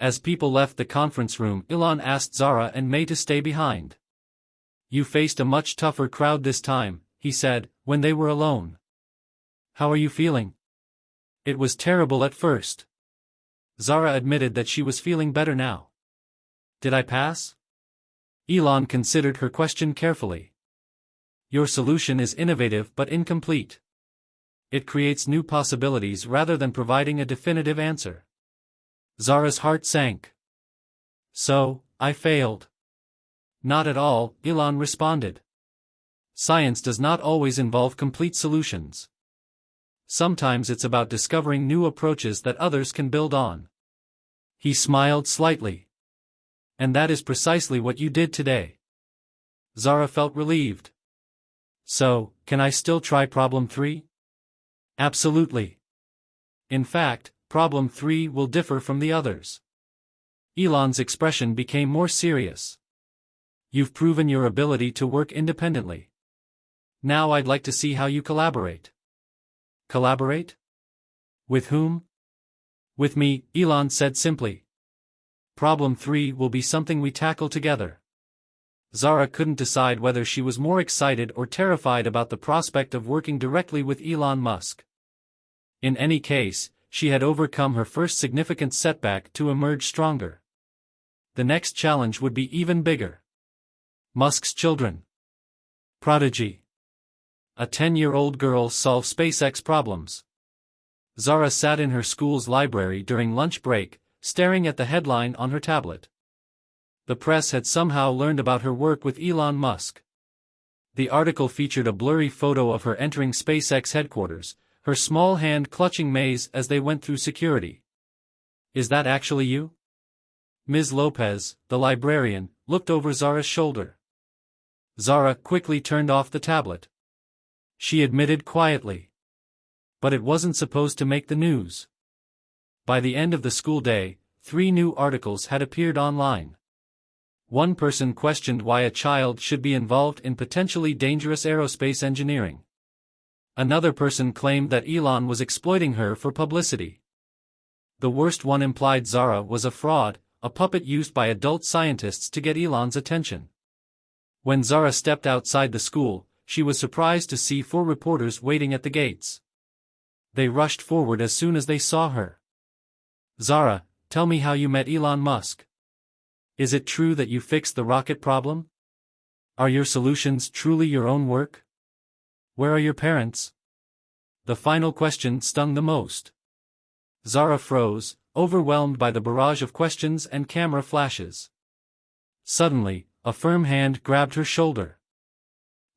As people left the conference room, Elon asked Zara and May to stay behind. You faced a much tougher crowd this time, he said, when they were alone. How are you feeling? It was terrible at first. Zara admitted that she was feeling better now. Did I pass? Elon considered her question carefully. Your solution is innovative but incomplete. It creates new possibilities rather than providing a definitive answer. Zara's heart sank. So, I failed. Not at all, Elon responded. Science does not always involve complete solutions. Sometimes it's about discovering new approaches that others can build on. He smiled slightly. And that is precisely what you did today. Zara felt relieved. So, can I still try problem 3? Absolutely. In fact, problem 3 will differ from the others. Elon's expression became more serious. You've proven your ability to work independently. Now I'd like to see how you collaborate. Collaborate? With whom? With me, Elon said simply. Problem 3 will be something we tackle together. Zara couldn't decide whether she was more excited or terrified about the prospect of working directly with Elon Musk. In any case, she had overcome her first significant setback to emerge stronger. The next challenge would be even bigger. Musk's children. Prodigy. A 10-year-old girl solves SpaceX problems. Zara sat in her school's library during lunch break, staring at the headline on her tablet. The press had somehow learned about her work with Elon Musk. The article featured a blurry photo of her entering SpaceX headquarters, her small hand clutching May's as they went through security. Is that actually you? Ms. Lopez, the librarian, looked over Zara's shoulder. Zara quickly turned off the tablet. She admitted quietly. But it wasn't supposed to make the news. By the end of the school day, 3 new articles had appeared online. One person questioned why a child should be involved in potentially dangerous aerospace engineering. Another person claimed that Elon was exploiting her for publicity. The worst one implied Zara was a fraud, a puppet used by adult scientists to get Elon's attention. When Zara stepped outside the school, she was surprised to see 4 reporters waiting at the gates. They rushed forward as soon as they saw her. Zara, tell me how you met Elon Musk. Is it true that you fixed the rocket problem? Are your solutions truly your own work? Where are your parents? The final question stung the most. Zara froze, overwhelmed by the barrage of questions and camera flashes. Suddenly, a firm hand grabbed her shoulder.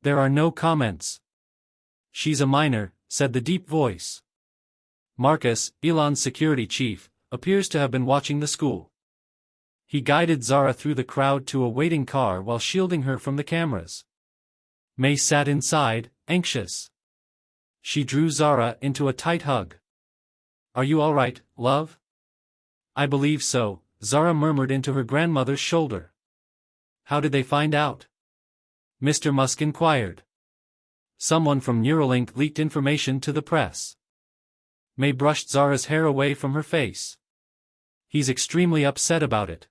There are no comments. She's a minor, said the deep voice. Marcus, Elon's security chief, appears to have been watching the school. He guided Zara through the crowd to a waiting car while shielding her from the cameras. May sat inside, anxious. She drew Zara into a tight hug. "Are you all right, love?" "I believe so," Zara murmured into her grandmother's shoulder. "How did they find out?" Mr. Musk inquired. "Someone from Neuralink leaked information to the press." May brushed Zara's hair away from her face. "He's extremely upset about it."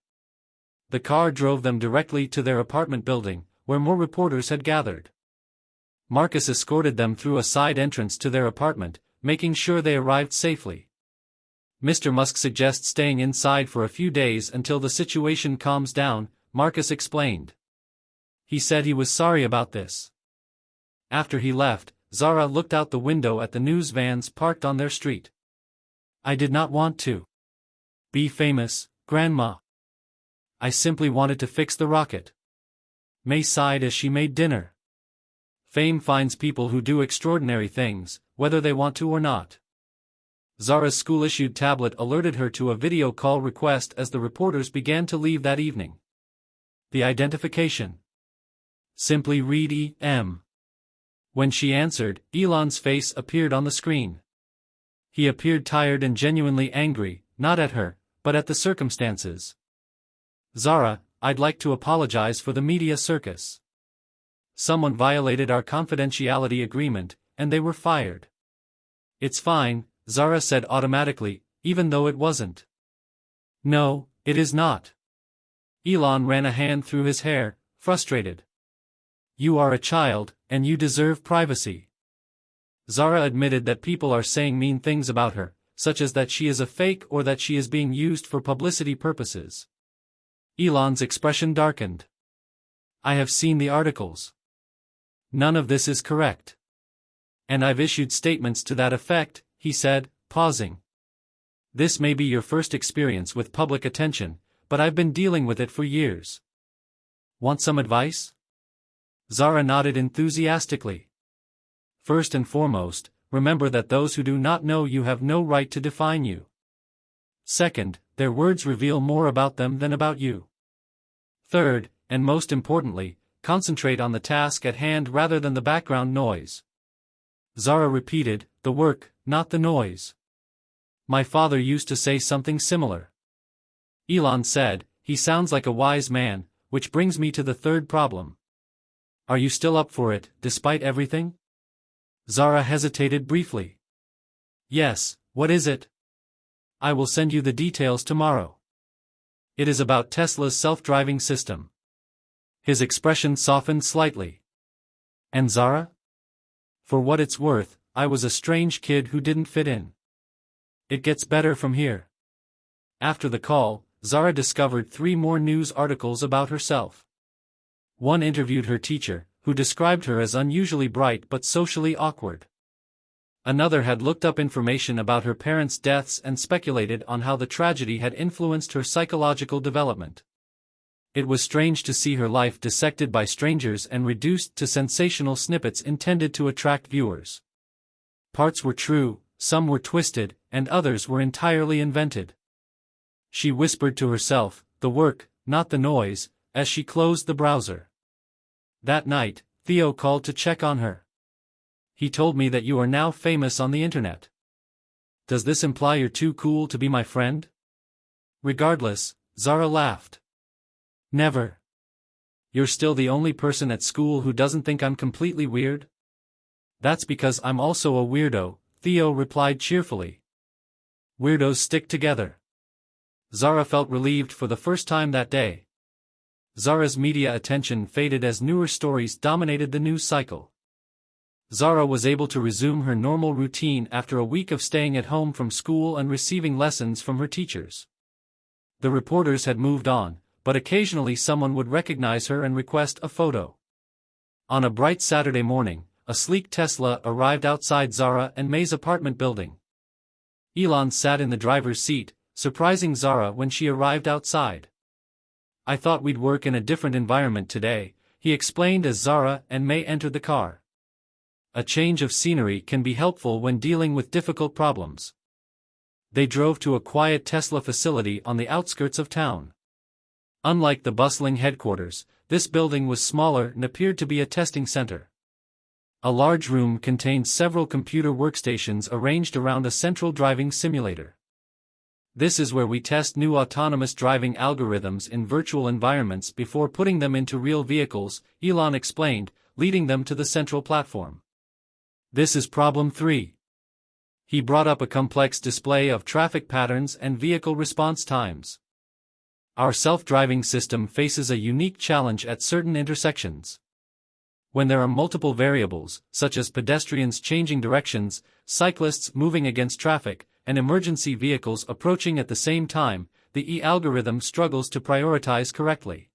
The car drove them directly to their apartment building, where more reporters had gathered. Marcus escorted them through a side entrance to their apartment, making sure they arrived safely. "Mr. Musk suggests staying inside for a few days until the situation calms down," Marcus explained. "He said he was sorry about this." After he left, Zara looked out the window at the news vans parked on their street. "I did not want to be famous, Grandma. I simply wanted to fix the rocket." May sighed as she made dinner. Fame finds people who do extraordinary things, whether they want to or not. Zara's school-issued tablet alerted her to a video call request as the reporters began to leave that evening. The identification. "Simply read E.M." When she answered, Elon's face appeared on the screen. He appeared tired and genuinely angry, not at her, but at the circumstances. "Zara, I'd like to apologize for the media circus. Someone violated our confidentiality agreement, and they were fired." "It's fine," Zara said automatically, even though it wasn't. "No, it is not." Elon ran a hand through his hair, frustrated. "You are a child, and you deserve privacy." Zara admitted that people are saying mean things about her, such as that she is a fake or that she is being used for publicity purposes. Elon's expression darkened. "I have seen the articles. None of this is correct. And I've issued statements to that effect," he said, pausing. "This may be your first experience with public attention, but I've been dealing with it for years. Want some advice?" Zara nodded enthusiastically. "First and foremost, remember that those who do not know you have no right to define you. Second, their words reveal more about them than about you. Third, and most importantly, concentrate on the task at hand rather than the background noise." Zara repeated, "The work, not the noise. My father used to say something similar." Elon said, "He sounds like a wise man, which brings me to the third problem. Are you still up for it, despite everything?" Zara hesitated briefly. "Yes, what is it?" "I will send you the details tomorrow. It is about Tesla's self-driving system." His expression softened slightly. "And Zara? For what it's worth, I was a strange kid who didn't fit in. It gets better from here." After the call, Zara discovered 3 more news articles about herself. One interviewed her teacher, who described her as unusually bright but socially awkward. Another had looked up information about her parents' deaths and speculated on how the tragedy had influenced her psychological development. It was strange to see her life dissected by strangers and reduced to sensational snippets intended to attract viewers. Parts were true, some were twisted, and others were entirely invented. She whispered to herself, "The work, not the noise," as she closed the browser. That night, Theo called to check on her. "He told me that you are now famous on the internet. Does this imply you're too cool to be my friend?" Regardless, Zara laughed. "Never. You're still the only person at school who doesn't think I'm completely weird?" "That's because I'm also a weirdo," Theo replied cheerfully. "Weirdos stick together." Zara felt relieved for the first time that day. Zara's media attention faded as newer stories dominated the news cycle. Zara was able to resume her normal routine after a week of staying at home from school and receiving lessons from her teachers. The reporters had moved on, but occasionally someone would recognize her and request a photo. On a bright Saturday morning, a sleek Tesla arrived outside Zara and May's apartment building. Elon sat in the driver's seat, surprising Zara when she arrived outside. "I thought we'd work in a different environment today," he explained as Zara and May entered the car. A change of scenery can be helpful when dealing with difficult problems. They drove to a quiet Tesla facility on the outskirts of town. Unlike the bustling headquarters, this building was smaller and appeared to be a testing center. A large room contained several computer workstations arranged around a central driving simulator. This is where we test new autonomous driving algorithms in virtual environments before putting them into real vehicles, Elon explained, leading them to the central platform. This is problem 3. He brought up a complex display of traffic patterns and vehicle response times. Our self-driving system faces a unique challenge at certain intersections. When there are multiple variables, such as pedestrians changing directions, cyclists moving against traffic, and emergency vehicles approaching at the same time, the algorithm struggles to prioritize correctly.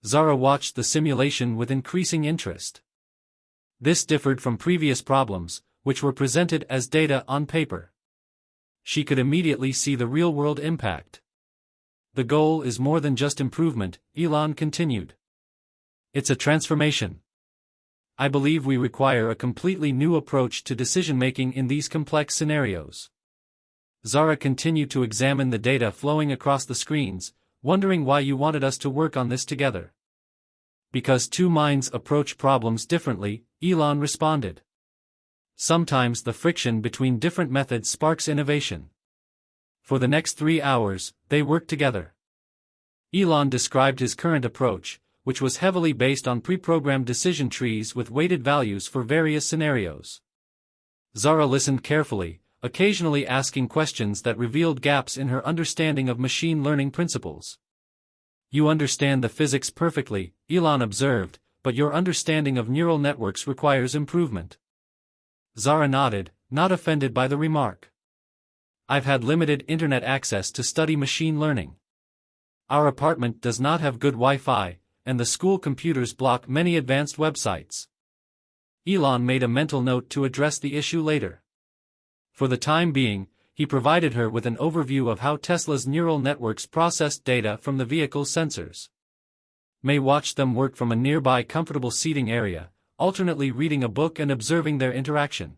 Zara watched the simulation with increasing interest. This differed from previous problems, which were presented as data on paper. She could immediately see the real-world impact. The goal is more than just improvement, Elon continued. It's a transformation. I believe we require a completely new approach to decision-making in these complex scenarios. Zara continued to examine the data flowing across the screens, wondering why you wanted us to work on this together. Because two minds approach problems differently, Elon responded. Sometimes the friction between different methods sparks innovation. For the next 3 hours, they worked together. Elon described his current approach, which was heavily based on pre-programmed decision trees with weighted values for various scenarios. Zara listened carefully, occasionally asking questions that revealed gaps in her understanding of machine learning principles. You understand the physics perfectly, Elon observed, but your understanding of neural networks requires improvement. Zara nodded, not offended by the remark. I've had limited internet access to study machine learning. Our apartment does not have good Wi-Fi, and the school computers block many advanced websites. Elon made a mental note to address the issue later. For the time being, he provided her with an overview of how Tesla's neural networks processed data from the vehicle's sensors. May watched them work from a nearby comfortable seating area, alternately reading a book and observing their interaction.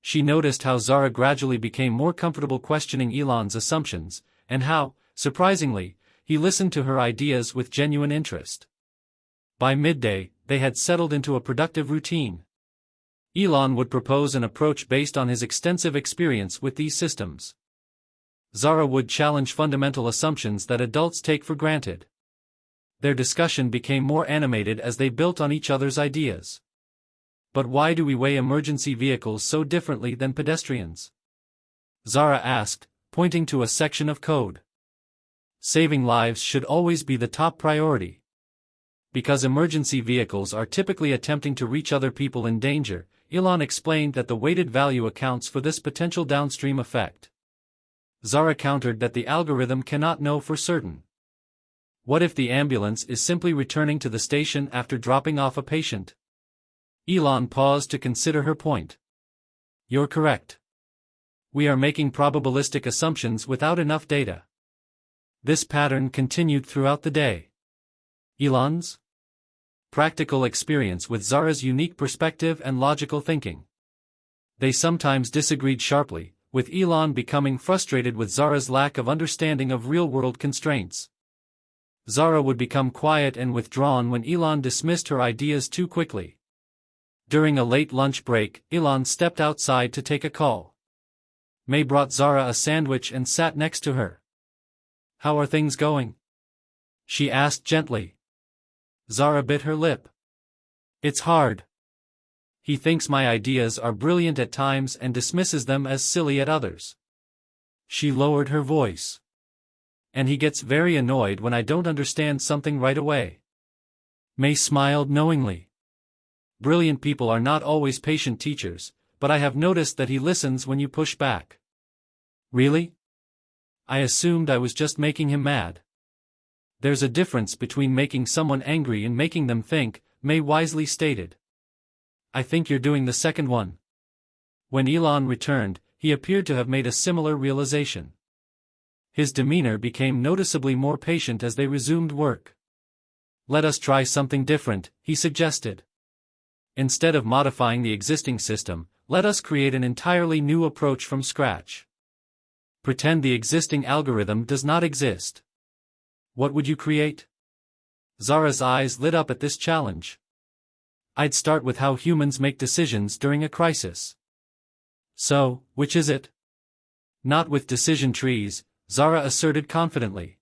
She noticed how Zara gradually became more comfortable questioning Elon's assumptions, and how, surprisingly, he listened to her ideas with genuine interest. By midday, they had settled into a productive routine. Elon would propose an approach based on his extensive experience with these systems. Zara would challenge fundamental assumptions that adults take for granted. Their discussion became more animated as they built on each other's ideas. But why do we weigh emergency vehicles so differently than pedestrians? Zara asked, pointing to a section of code. Saving lives should always be the top priority. Because emergency vehicles are typically attempting to reach other people in danger, Elon explained that the weighted value accounts for this potential downstream effect. Zara countered that the algorithm cannot know for certain. What if the ambulance is simply returning to the station after dropping off a patient? Elon paused to consider her point. You're correct. We are making probabilistic assumptions without enough data. This pattern continued throughout the day. Elon's practical experience with Zara's unique perspective and logical thinking. They sometimes disagreed sharply, with Elon becoming frustrated with Zara's lack of understanding of real-world constraints. Zara would become quiet and withdrawn when Elon dismissed her ideas too quickly. During a late lunch break, Elon stepped outside to take a call. May brought Zara a sandwich and sat next to her. How are things going? She asked gently. Zara bit her lip. It's hard. He thinks my ideas are brilliant at times and dismisses them as silly at others. She lowered her voice. And he gets very annoyed when I don't understand something right away. May smiled knowingly. Brilliant people are not always patient teachers, but I have noticed that he listens when you push back. Really? I assumed I was just making him mad. There's a difference between making someone angry and making them think, May wisely stated. I think you're doing the second one. When Elon returned, he appeared to have made a similar realization. His demeanor became noticeably more patient as they resumed work. Let us try something different, he suggested. Instead of modifying the existing system, let us create an entirely new approach from scratch. Pretend the existing algorithm does not exist. What would you create? Zara's eyes lit up at this challenge. I'd start with how humans make decisions during a crisis. So, which is it? Not with decision trees, Zara asserted confidently.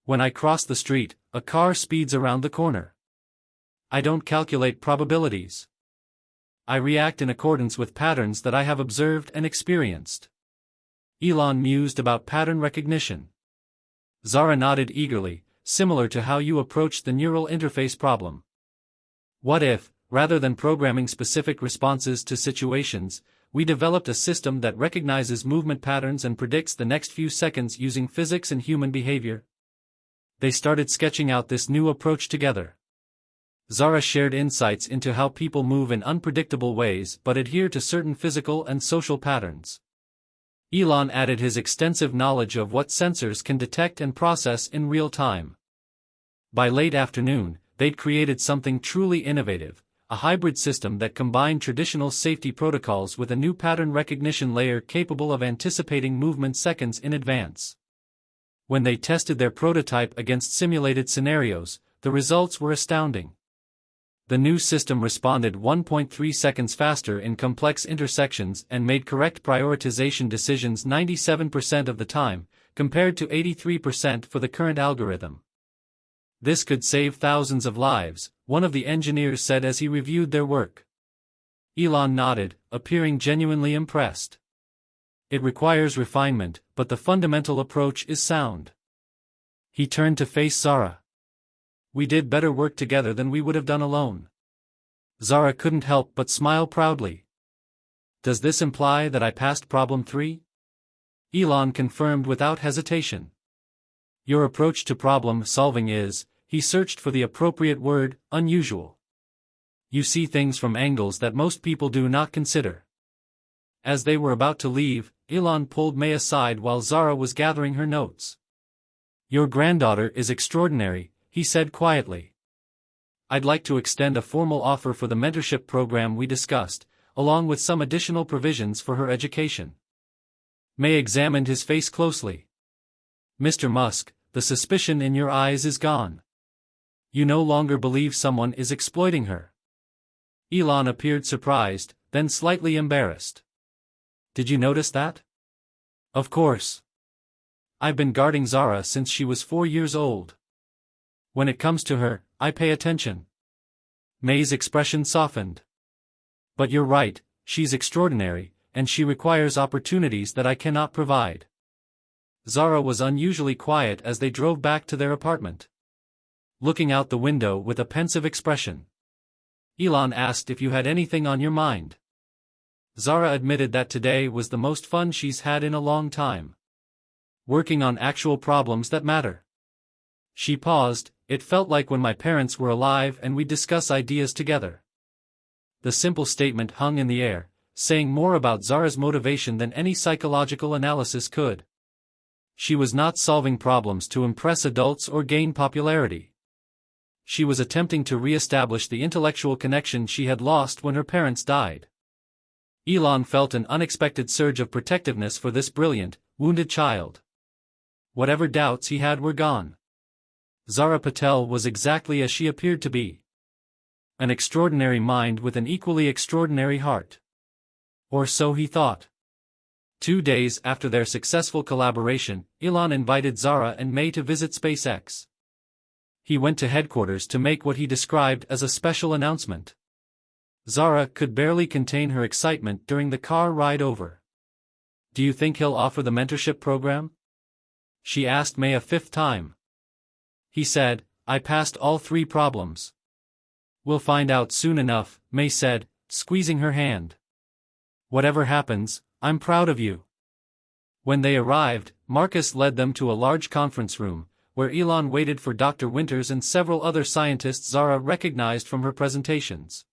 When I cross the street, a car speeds around the corner. I don't calculate probabilities. I react in accordance with patterns that I have observed and experienced. Elon mused about pattern recognition. Zara nodded eagerly, similar to how you approached the neural interface problem. What if, rather than programming specific responses to situations, we developed a system that recognizes movement patterns and predicts the next few seconds using physics and human behavior? They started sketching out this new approach together. Zara shared insights into how people move in unpredictable ways but adhere to certain physical and social patterns. Elon added his extensive knowledge of what sensors can detect and process in real time. By late afternoon, they'd created something truly innovative, a hybrid system that combined traditional safety protocols with a new pattern recognition layer capable of anticipating movement seconds in advance. When they tested their prototype against simulated scenarios, the results were astounding. The new system responded 1.3 seconds faster in complex intersections and made correct prioritization decisions 97% of the time, compared to 83% for the current algorithm. This could save thousands of lives, one of the engineers said as he reviewed their work. Elon nodded, appearing genuinely impressed. It requires refinement, but the fundamental approach is sound. He turned to face Zara. We did better work together than we would have done alone. Zara couldn't help but smile proudly. Does this imply that I passed problem 3? Elon confirmed without hesitation. Your approach to problem solving is, he searched for the appropriate word, unusual. You see things from angles that most people do not consider. As they were about to leave, Elon pulled May aside while Zara was gathering her notes. Your granddaughter is extraordinary, he said quietly. I'd like to extend a formal offer for the mentorship program we discussed, along with some additional provisions for her education. May examined his face closely. Mr. Musk, the suspicion in your eyes is gone. You no longer believe someone is exploiting her. Elon appeared surprised, then slightly embarrassed. Did you notice that? Of course. I've been guarding Zara since she was 4 years old. When it comes to her, I pay attention. May's expression softened. But you're right, she's extraordinary, and she requires opportunities that I cannot provide. Zara was unusually quiet as they drove back to their apartment. Looking out the window with a pensive expression. Elon asked if you had anything on your mind. Zara admitted that today was the most fun she's had in a long time. Working on actual problems that matter. She paused. It felt like when my parents were alive and we'd discuss ideas together. The simple statement hung in the air, saying more about Zara's motivation than any psychological analysis could. She was not solving problems to impress adults or gain popularity. She was attempting to re-establish the intellectual connection she had lost when her parents died. Elon felt an unexpected surge of protectiveness for this brilliant, wounded child. Whatever doubts he had were gone. Zara Patel was exactly as she appeared to be. An extraordinary mind with an equally extraordinary heart. Or so he thought. 2 days after their successful collaboration, Elon invited Zara and May to visit SpaceX. He went to headquarters to make what he described as a special announcement. Zara could barely contain her excitement during the car ride over. Do you think he'll offer the mentorship program? She asked May a 5th time. He said, I passed all 3 problems. We'll find out soon enough, May said, squeezing her hand. Whatever happens, I'm proud of you. When they arrived, Marcus led them to a large conference room, where Elon waited for Dr. Winters and several other scientists Zara recognized from her presentations.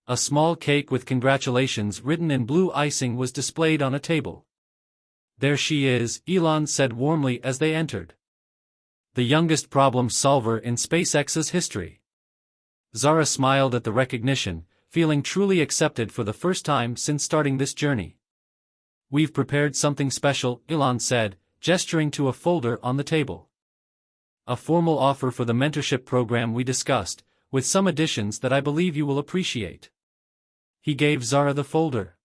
A small cake with congratulations written in blue icing was displayed on a table. There she is, Elon said warmly as they entered. The youngest problem solver in SpaceX's history. Zara smiled at the recognition, feeling truly accepted for the first time since starting this journey. We've prepared something special, Elon said, gesturing to a folder on the table. A formal offer for the mentorship program we discussed, with some additions that I believe you will appreciate. He gave Zara the folder.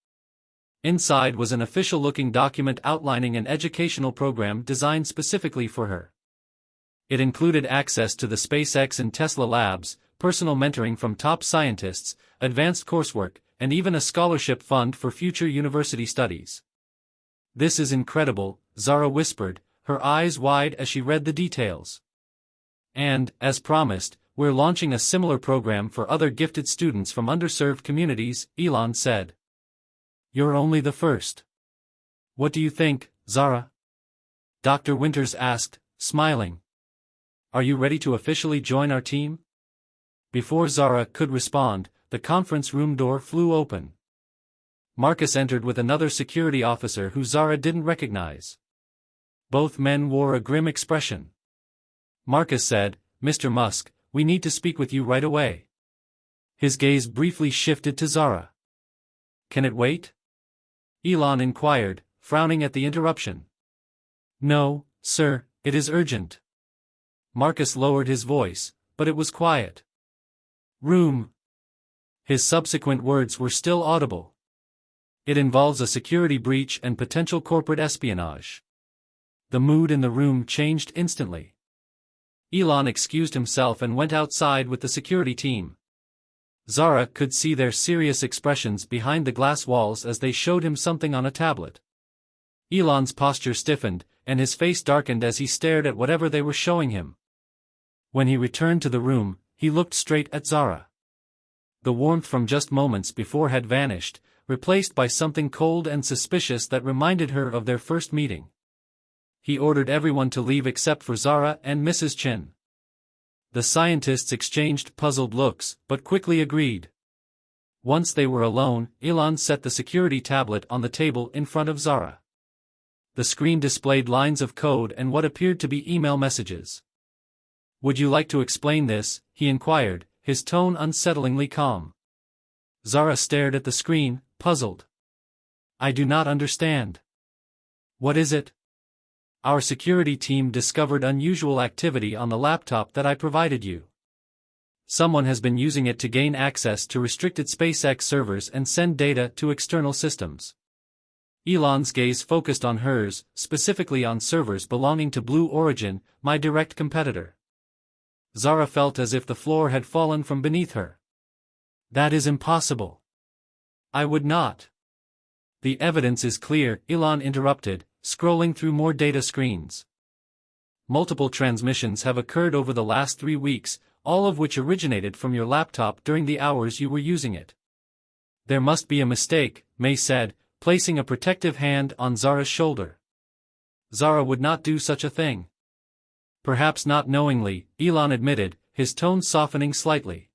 Inside was an official-looking document outlining an educational program designed specifically for her. It included access to the SpaceX and Tesla labs, personal mentoring from top scientists, advanced coursework, and even a scholarship fund for future university studies. "This is incredible," Zara whispered, her eyes wide as she read the details. "And, as promised, we're launching a similar program for other gifted students from underserved communities," Elon said. "You're only the first." "What do you think, Zara?" Dr. Winters asked, smiling. "Are you ready to officially join our team?" Before Zara could respond, the conference room door flew open. Marcus entered with another security officer who Zara didn't recognize. Both men wore a grim expression. Marcus said, "Mr. Musk, we need to speak with you right away." His gaze briefly shifted to Zara. "Can it wait?" Elon inquired, frowning at the interruption. "No, sir, it is urgent." Marcus lowered his voice, but it was quiet. "Room." His subsequent words were still audible. "It involves a security breach and potential corporate espionage." The mood in the room changed instantly. Elon excused himself and went outside with the security team. Zara could see their serious expressions behind the glass walls as they showed him something on a tablet. Elon's posture stiffened, and his face darkened as he stared at whatever they were showing him. When he returned to the room, he looked straight at Zara. The warmth from just moments before had vanished, replaced by something cold and suspicious that reminded her of their first meeting. He ordered everyone to leave except for Zara and Mrs. Chen. The scientists exchanged puzzled looks, but quickly agreed. Once they were alone, Elon set the security tablet on the table in front of Zara. The screen displayed lines of code and what appeared to be email messages. "Would you like to explain this?" he inquired, his tone unsettlingly calm. Zara stared at the screen, puzzled. "I do not understand." "What is it?" "Our security team discovered unusual activity on the laptop that I provided you. Someone has been using it to gain access to restricted SpaceX servers and send data to external systems." Elon's gaze focused on hers, specifically on servers belonging to Blue Origin, my direct competitor. Zara felt as if the floor had fallen from beneath her. "That is impossible." "I would not." "The evidence is clear," Elon interrupted, scrolling through more data screens. "Multiple transmissions have occurred over the last 3 weeks, all of which originated from your laptop during the hours you were using it." "There must be a mistake," May said, placing a protective hand on Zara's shoulder. "Zara would not do such a thing." "Perhaps not knowingly," Elon admitted, his tone softening slightly.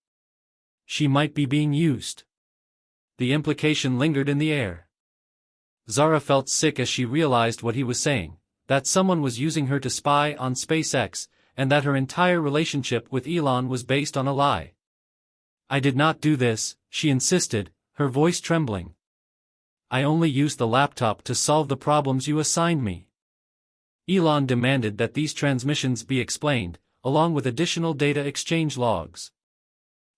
"She might be being used." The implication lingered in the air. Zara felt sick as she realized what he was saying, that someone was using her to spy on SpaceX, and that her entire relationship with Elon was based on a lie. "I did not do this," she insisted, her voice trembling. "I only used the laptop to solve the problems you assigned me." Elon demanded that these transmissions be explained, along with additional data exchange logs.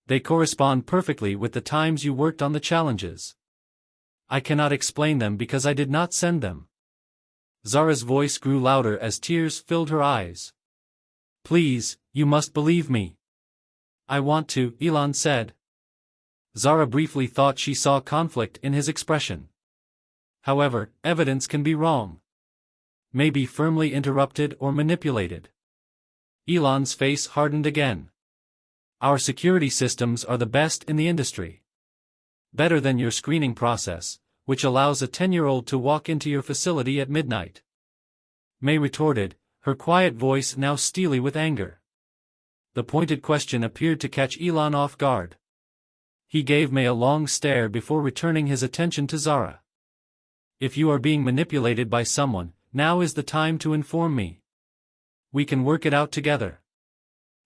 "They correspond perfectly with the times you worked on the challenges." "I cannot explain them because I did not send them." Zara's voice grew louder as tears filled her eyes. "Please, you must believe me." "I want to," Elon said. Zara briefly thought she saw conflict in his expression. However, evidence can be wrong. May be firmly interrupted or manipulated. Elon's face hardened again. "Our security systems are the best in the industry. Better than your screening process, which allows a 10-year-old to walk into your facility at midnight." May retorted, her quiet voice now steely with anger. The pointed question appeared to catch Elon off guard. He gave May a long stare before returning his attention to Zara. "If you are being manipulated by someone, now is the time to inform me. We can work it out together."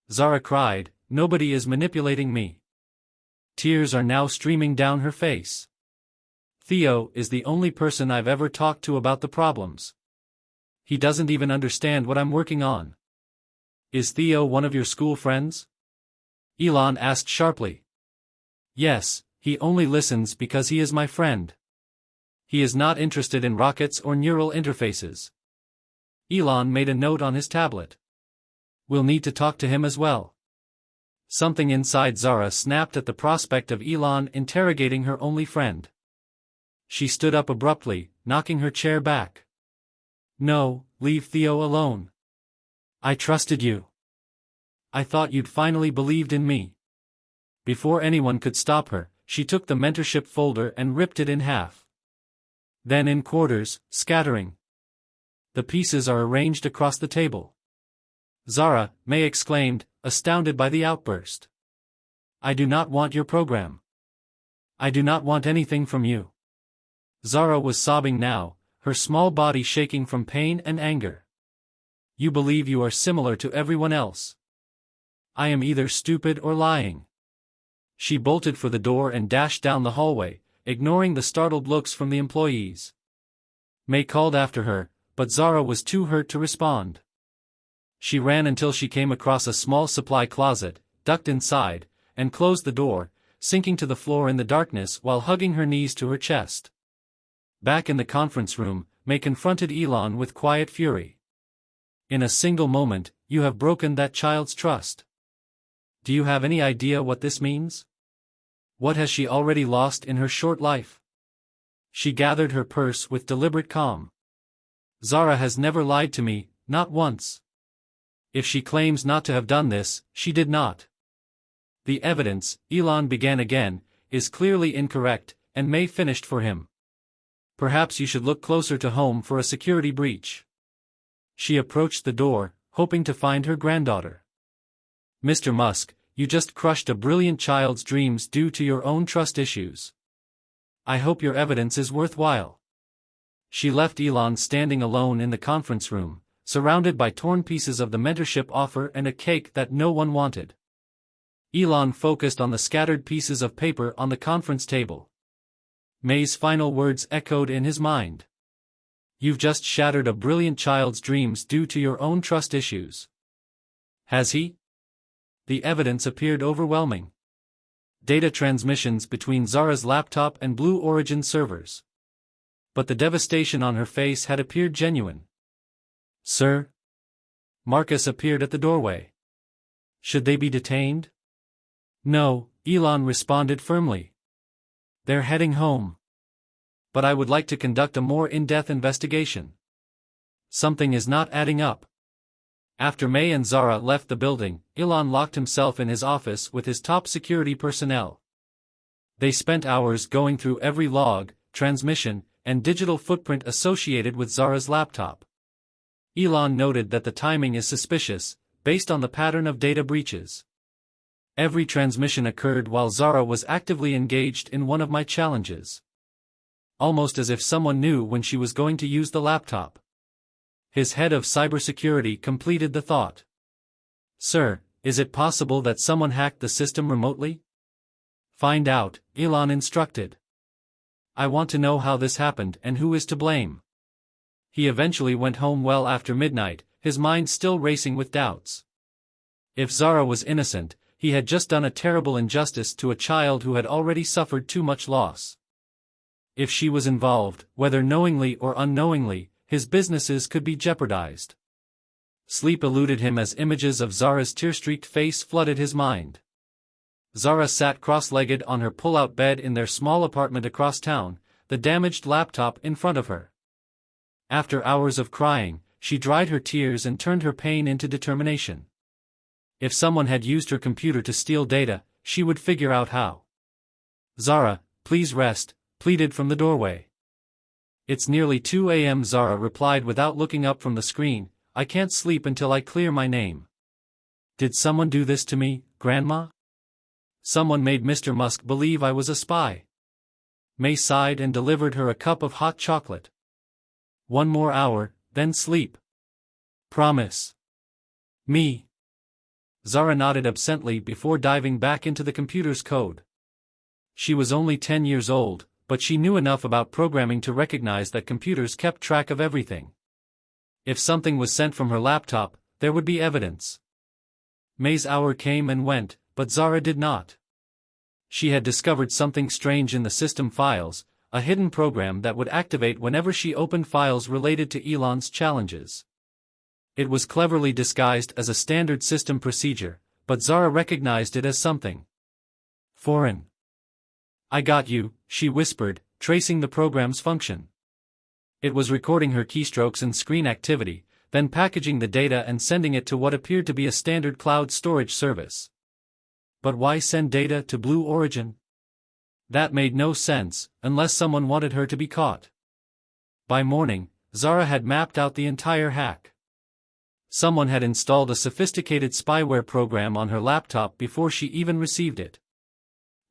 Zara cried, "Nobody is manipulating me." Tears are now streaming down her face. Theo is the only person I've ever talked to about the problems. He doesn't even understand what I'm working on. Is Theo one of your school friends? Elon asked sharply. Yes, he only listens because he is my friend. He is not interested in rockets or neural interfaces. Elon made a note on his tablet. We'll need to talk to him as well. Something inside Zara snapped at the prospect of Elon interrogating her only friend. She stood up abruptly, knocking her chair back. No, leave Theo alone. I trusted you. I thought you'd finally believed in me. Before anyone could stop her, she took the mentorship folder and ripped it in half. Then in quarters, scattering. The pieces are arranged across the table. Zara, May exclaimed, astounded by the outburst. I do not want your program. I do not want anything from you. Zara was sobbing now, her small body shaking from pain and anger. You believe you are similar to everyone else. I am either stupid or lying. She bolted for the door and dashed down the hallway, ignoring the startled looks from the employees. May called after her, but Zara was too hurt to respond. She ran until she came across a small supply closet, ducked inside, and closed the door, sinking to the floor in the darkness while hugging her knees to her chest. Back in the conference room, May confronted Elon with quiet fury. In a single moment, you have broken that child's trust. Do you have any idea what this means? What has she already lost in her short life? She gathered her purse with deliberate calm. Zara has never lied to me, not once. If she claims not to have done this, she did not. The evidence, Elon began again, is clearly incorrect, and May finished for him. Perhaps you should look closer to home for a security breach. She approached the door, hoping to find her granddaughter. Mr. Musk, you just crushed a brilliant child's dreams due to your own trust issues. I hope your evidence is worthwhile. She left Elon standing alone in the conference room, surrounded by torn pieces of the mentorship offer and a cake that no one wanted. Elon focused on the scattered pieces of paper on the conference table. May's final words echoed in his mind. You've just shattered a brilliant child's dreams due to your own trust issues. Has he? The evidence appeared overwhelming. Data transmissions between Zara's laptop and Blue Origin servers. But the devastation on her face had appeared genuine. Sir? Marcus appeared at the doorway. Should they be detained? No, Elon responded firmly. They're heading home. But I would like to conduct a more in-depth investigation. Something is not adding up. After May and Zara left the building, Elon locked himself in his office with his top security personnel. They spent hours going through every log, transmission, and digital footprint associated with Zara's laptop. Elon noted that the timing is suspicious, based on the pattern of data breaches. Every transmission occurred while Zara was actively engaged in one of my challenges. Almost as if someone knew when she was going to use the laptop. His head of cybersecurity completed the thought. Sir, is it possible that someone hacked the system remotely? Find out, Elon instructed. I want to know how this happened and who is to blame. He eventually went home well after midnight, his mind still racing with doubts. If Zara was innocent, he had just done a terrible injustice to a child who had already suffered too much loss. If she was involved, whether knowingly or unknowingly, his businesses could be jeopardized. Sleep eluded him as images of Zara's tear-streaked face flooded his mind. Zara sat cross-legged on her pull-out bed in their small apartment across town, the damaged laptop in front of her. After hours of crying, she dried her tears and turned her pain into determination. If someone had used her computer to steal data, she would figure out how. Zara, please rest, pleaded from the doorway. It's nearly 2 a.m. Zara replied without looking up from the screen. I can't sleep until I clear my name. Did someone do this to me, Grandma? Someone made Mr. Musk believe I was a spy. May sighed and delivered her a cup of hot chocolate. One more hour, then sleep. Promise. Me. Zara nodded absently before diving back into the computer's code. She was only 10 years old, but she knew enough about programming to recognize that computers kept track of everything. If something was sent from her laptop, there would be evidence. May's hour came and went, but Zara did not. She had discovered something strange in the system files, a hidden program that would activate whenever she opened files related to Elon's challenges. It was cleverly disguised as a standard system procedure, but Zara recognized it as something foreign. "I got you," she whispered, tracing the program's function. It was recording her keystrokes and screen activity, then packaging the data and sending it to what appeared to be a standard cloud storage service. But why send data to Blue Origin? That made no sense, unless someone wanted her to be caught. By morning, Zara had mapped out the entire hack. Someone had installed a sophisticated spyware program on her laptop before she even received it.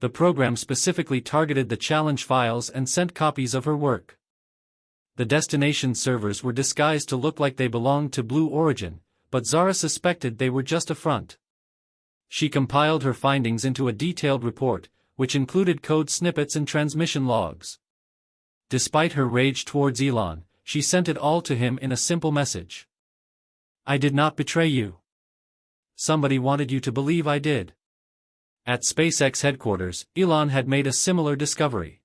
The program specifically targeted the challenge files and sent copies of her work. The destination servers were disguised to look like they belonged to Blue Origin, but Zara suspected they were just a front. She compiled her findings into a detailed report, which included code snippets and transmission logs. Despite her rage towards Elon, she sent it all to him in a simple message. "I did not betray you. Somebody wanted you to believe I did." At SpaceX headquarters, Elon had made a similar discovery.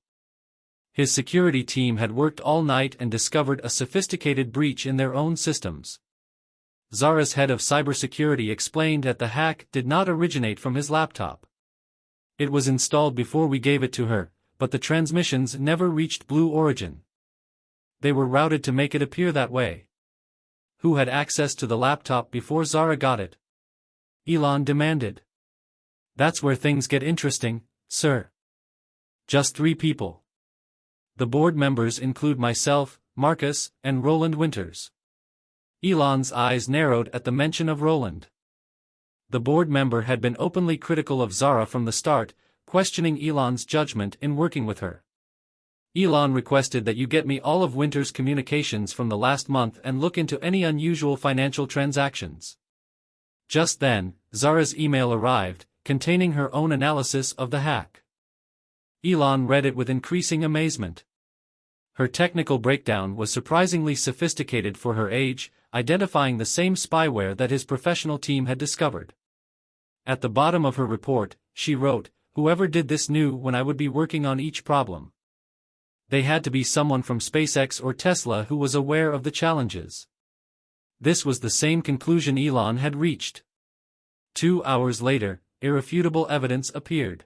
His security team had worked all night and discovered a sophisticated breach in their own systems. Zara's head of cybersecurity explained that the hack did not originate from his laptop. "It was installed before we gave it to her, but the transmissions never reached Blue Origin. They were routed to make it appear that way." "Who had access to the laptop before Zara got it?" Elon demanded. "That's where things get interesting, sir." "Just 3 people. The board members include myself, Marcus, and Roland Winters." Elon's eyes narrowed at the mention of Roland. The board member had been openly critical of Zara from the start, questioning Elon's judgment in working with her. "Elon requested that you get me all of Winters' communications from the last month and look into any unusual financial transactions." Just then, Zara's email arrived, containing her own analysis of the hack. Elon read it with increasing amazement. Her technical breakdown was surprisingly sophisticated for her age, identifying the same spyware that his professional team had discovered. At the bottom of her report, she wrote, "Whoever did this knew when I would be working on each problem. They had to be someone from SpaceX or Tesla who was aware of the challenges." This was the same conclusion Elon had reached. 2 hours later, irrefutable evidence appeared.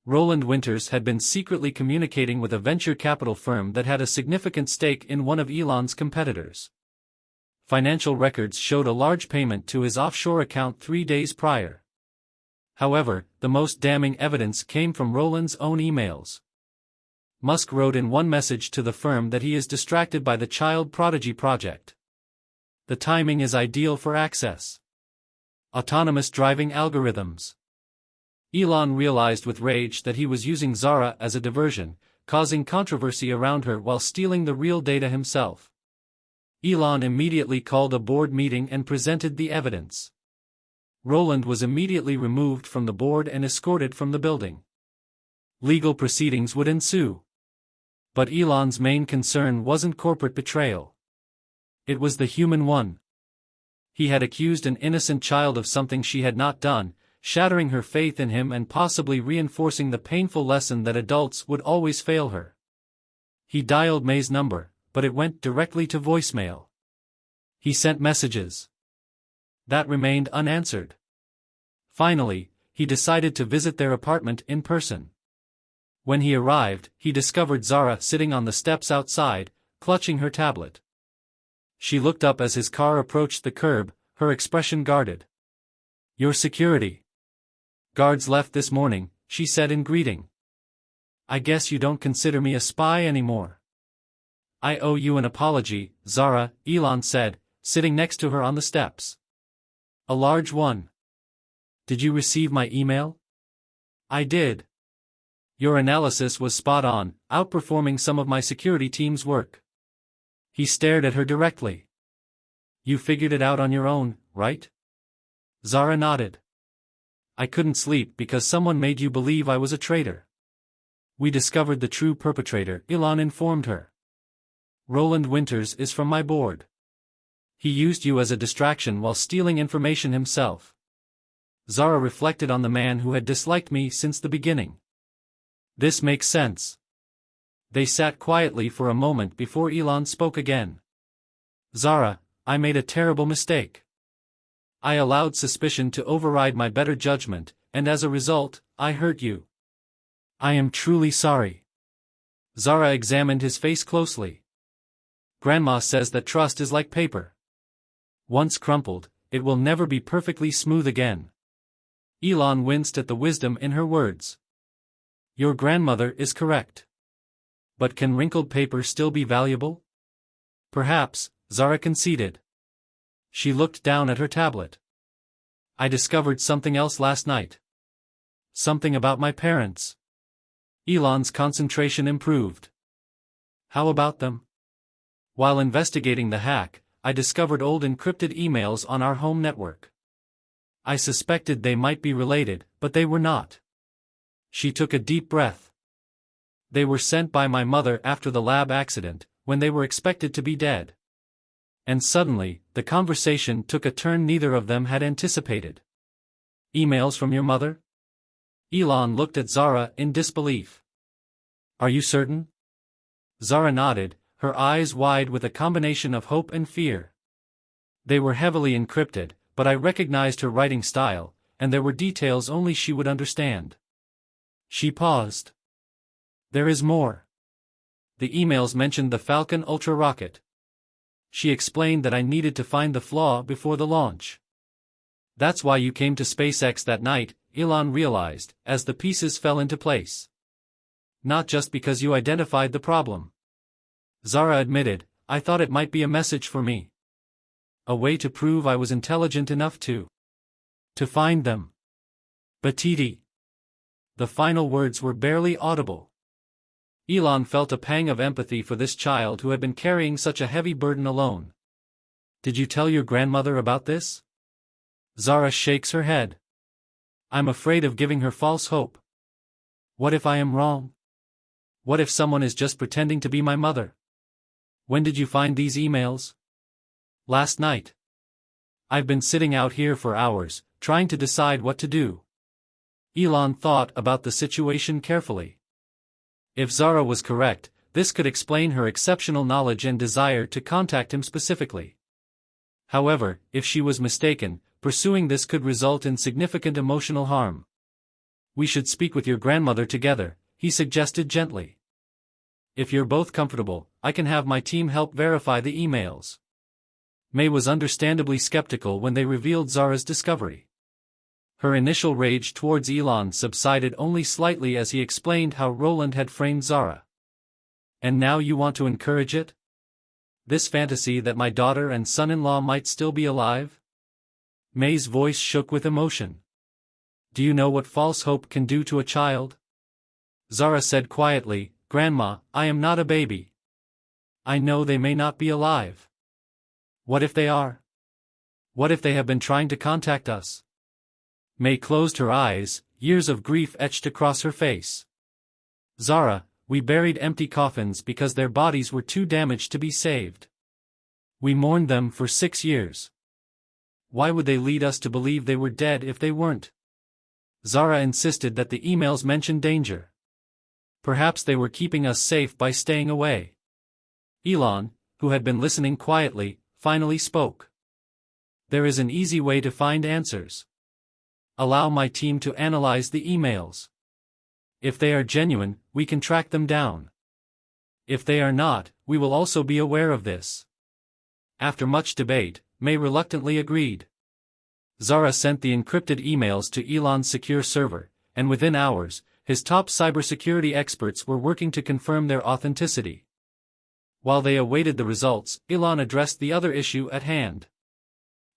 Roland Winters had been secretly communicating with a venture capital firm that had a significant stake in one of Elon's competitors. Financial records showed a large payment to his offshore account 3 days prior. However, the most damning evidence came from Roland's own emails. Musk wrote in one message to the firm that he is distracted by the child prodigy project. The timing is ideal for access. Autonomous driving algorithms. Elon realized with rage that he was using Zara as a diversion, causing controversy around her while stealing the real data himself. Elon immediately called a board meeting and presented the evidence. Roland was immediately removed from the board and escorted from the building. Legal proceedings would ensue. But Elon's main concern wasn't corporate betrayal. It was the human one. He had accused an innocent child of something she had not done, shattering her faith in him and possibly reinforcing the painful lesson that adults would always fail her. He dialed May's number, but it went directly to voicemail. He sent messages that remained unanswered. Finally, he decided to visit their apartment in person. When he arrived, he discovered Zara sitting on the steps outside, clutching her tablet. She looked up as his car approached the curb, her expression guarded. "Your security guards left this morning," she said in greeting. "I guess you don't consider me a spy anymore." "I owe you an apology, Zara," Elon said, sitting next to her on the steps. "A large one." "Did you receive my email?" "I did. Your analysis was spot on, outperforming some of my security team's work." He stared at her directly. "You figured it out on your own, right?" Zara nodded. "I couldn't sleep because someone made you believe I was a traitor." We discovered the true perpetrator, Elon informed her. Roland Winters is from my board. He used you as a distraction while stealing information himself. Zara reflected on the man who had disliked me since the beginning. This makes sense. They sat quietly for a moment before Elon spoke again. Zara, I made a terrible mistake. I allowed suspicion to override my better judgment, and as a result, I hurt you. I am truly sorry. Zara examined his face closely. Grandma says that trust is like paper. Once crumpled, it will never be perfectly smooth again. Elon winced at the wisdom in her words. Your grandmother is correct. But can wrinkled paper still be valuable? Perhaps, Zara conceded. She looked down at her tablet. I discovered something else last night. Something about my parents. Elon's concentration improved. How about them? While investigating the hack, I discovered old encrypted emails on our home network. I suspected they might be related, but they were not. She took a deep breath. They were sent by my mother after the lab accident, when they were expected to be dead. And suddenly, the conversation took a turn neither of them had anticipated. Emails from your mother? Elon looked at Zara in disbelief. Are you certain? Zara nodded, her eyes wide with a combination of hope and fear. They were heavily encrypted, but I recognized her writing style, and there were details only she would understand. She paused. There is more. The emails mentioned the Falcon Ultra rocket. She explained that I needed to find the flaw before the launch. That's why you came to SpaceX that night, Elon realized, as the pieces fell into place. Not just because you identified the problem. Zara admitted, I thought it might be a message for me. A way to prove I was intelligent enough to find them. Batiti. The final words were barely audible. Elon felt a pang of empathy for this child who had been carrying such a heavy burden alone. Did you tell your grandmother about this? Zara shakes her head. I'm afraid of giving her false hope. What if I am wrong? What if someone is just pretending to be my mother? When did you find these emails? Last night. I've been sitting out here for hours, trying to decide what to do. Elon thought about the situation carefully. If Zara was correct, this could explain her exceptional knowledge and desire to contact him specifically. However, if she was mistaken, pursuing this could result in significant emotional harm. We should speak with your grandmother together, he suggested gently. If you're both comfortable, I can have my team help verify the emails. May was understandably skeptical when they revealed Zara's discovery. Her initial rage towards Elon subsided only slightly as he explained how Roland had framed Zara. And now you want to encourage it? This fantasy that my daughter and son-in-law might still be alive? May's voice shook with emotion. Do you know what false hope can do to a child? Zara said quietly, Grandma, I am not a baby. I know they may not be alive. What if they are? What if they have been trying to contact us? May closed her eyes, years of grief etched across her face. Zara, we buried empty coffins because their bodies were too damaged to be saved. We mourned them for 6 years. Why would they lead us to believe they were dead if they weren't? Zara insisted that the emails mentioned danger. Perhaps they were keeping us safe by staying away. Elon, who had been listening quietly, finally spoke. There is an easy way to find answers. Allow my team to analyze the emails. If they are genuine, we can track them down. If they are not, we will also be aware of this. After much debate, May reluctantly agreed. Zara sent the encrypted emails to Elon's secure server, and within hours, his top cybersecurity experts were working to confirm their authenticity. While they awaited the results, Elon addressed the other issue at hand.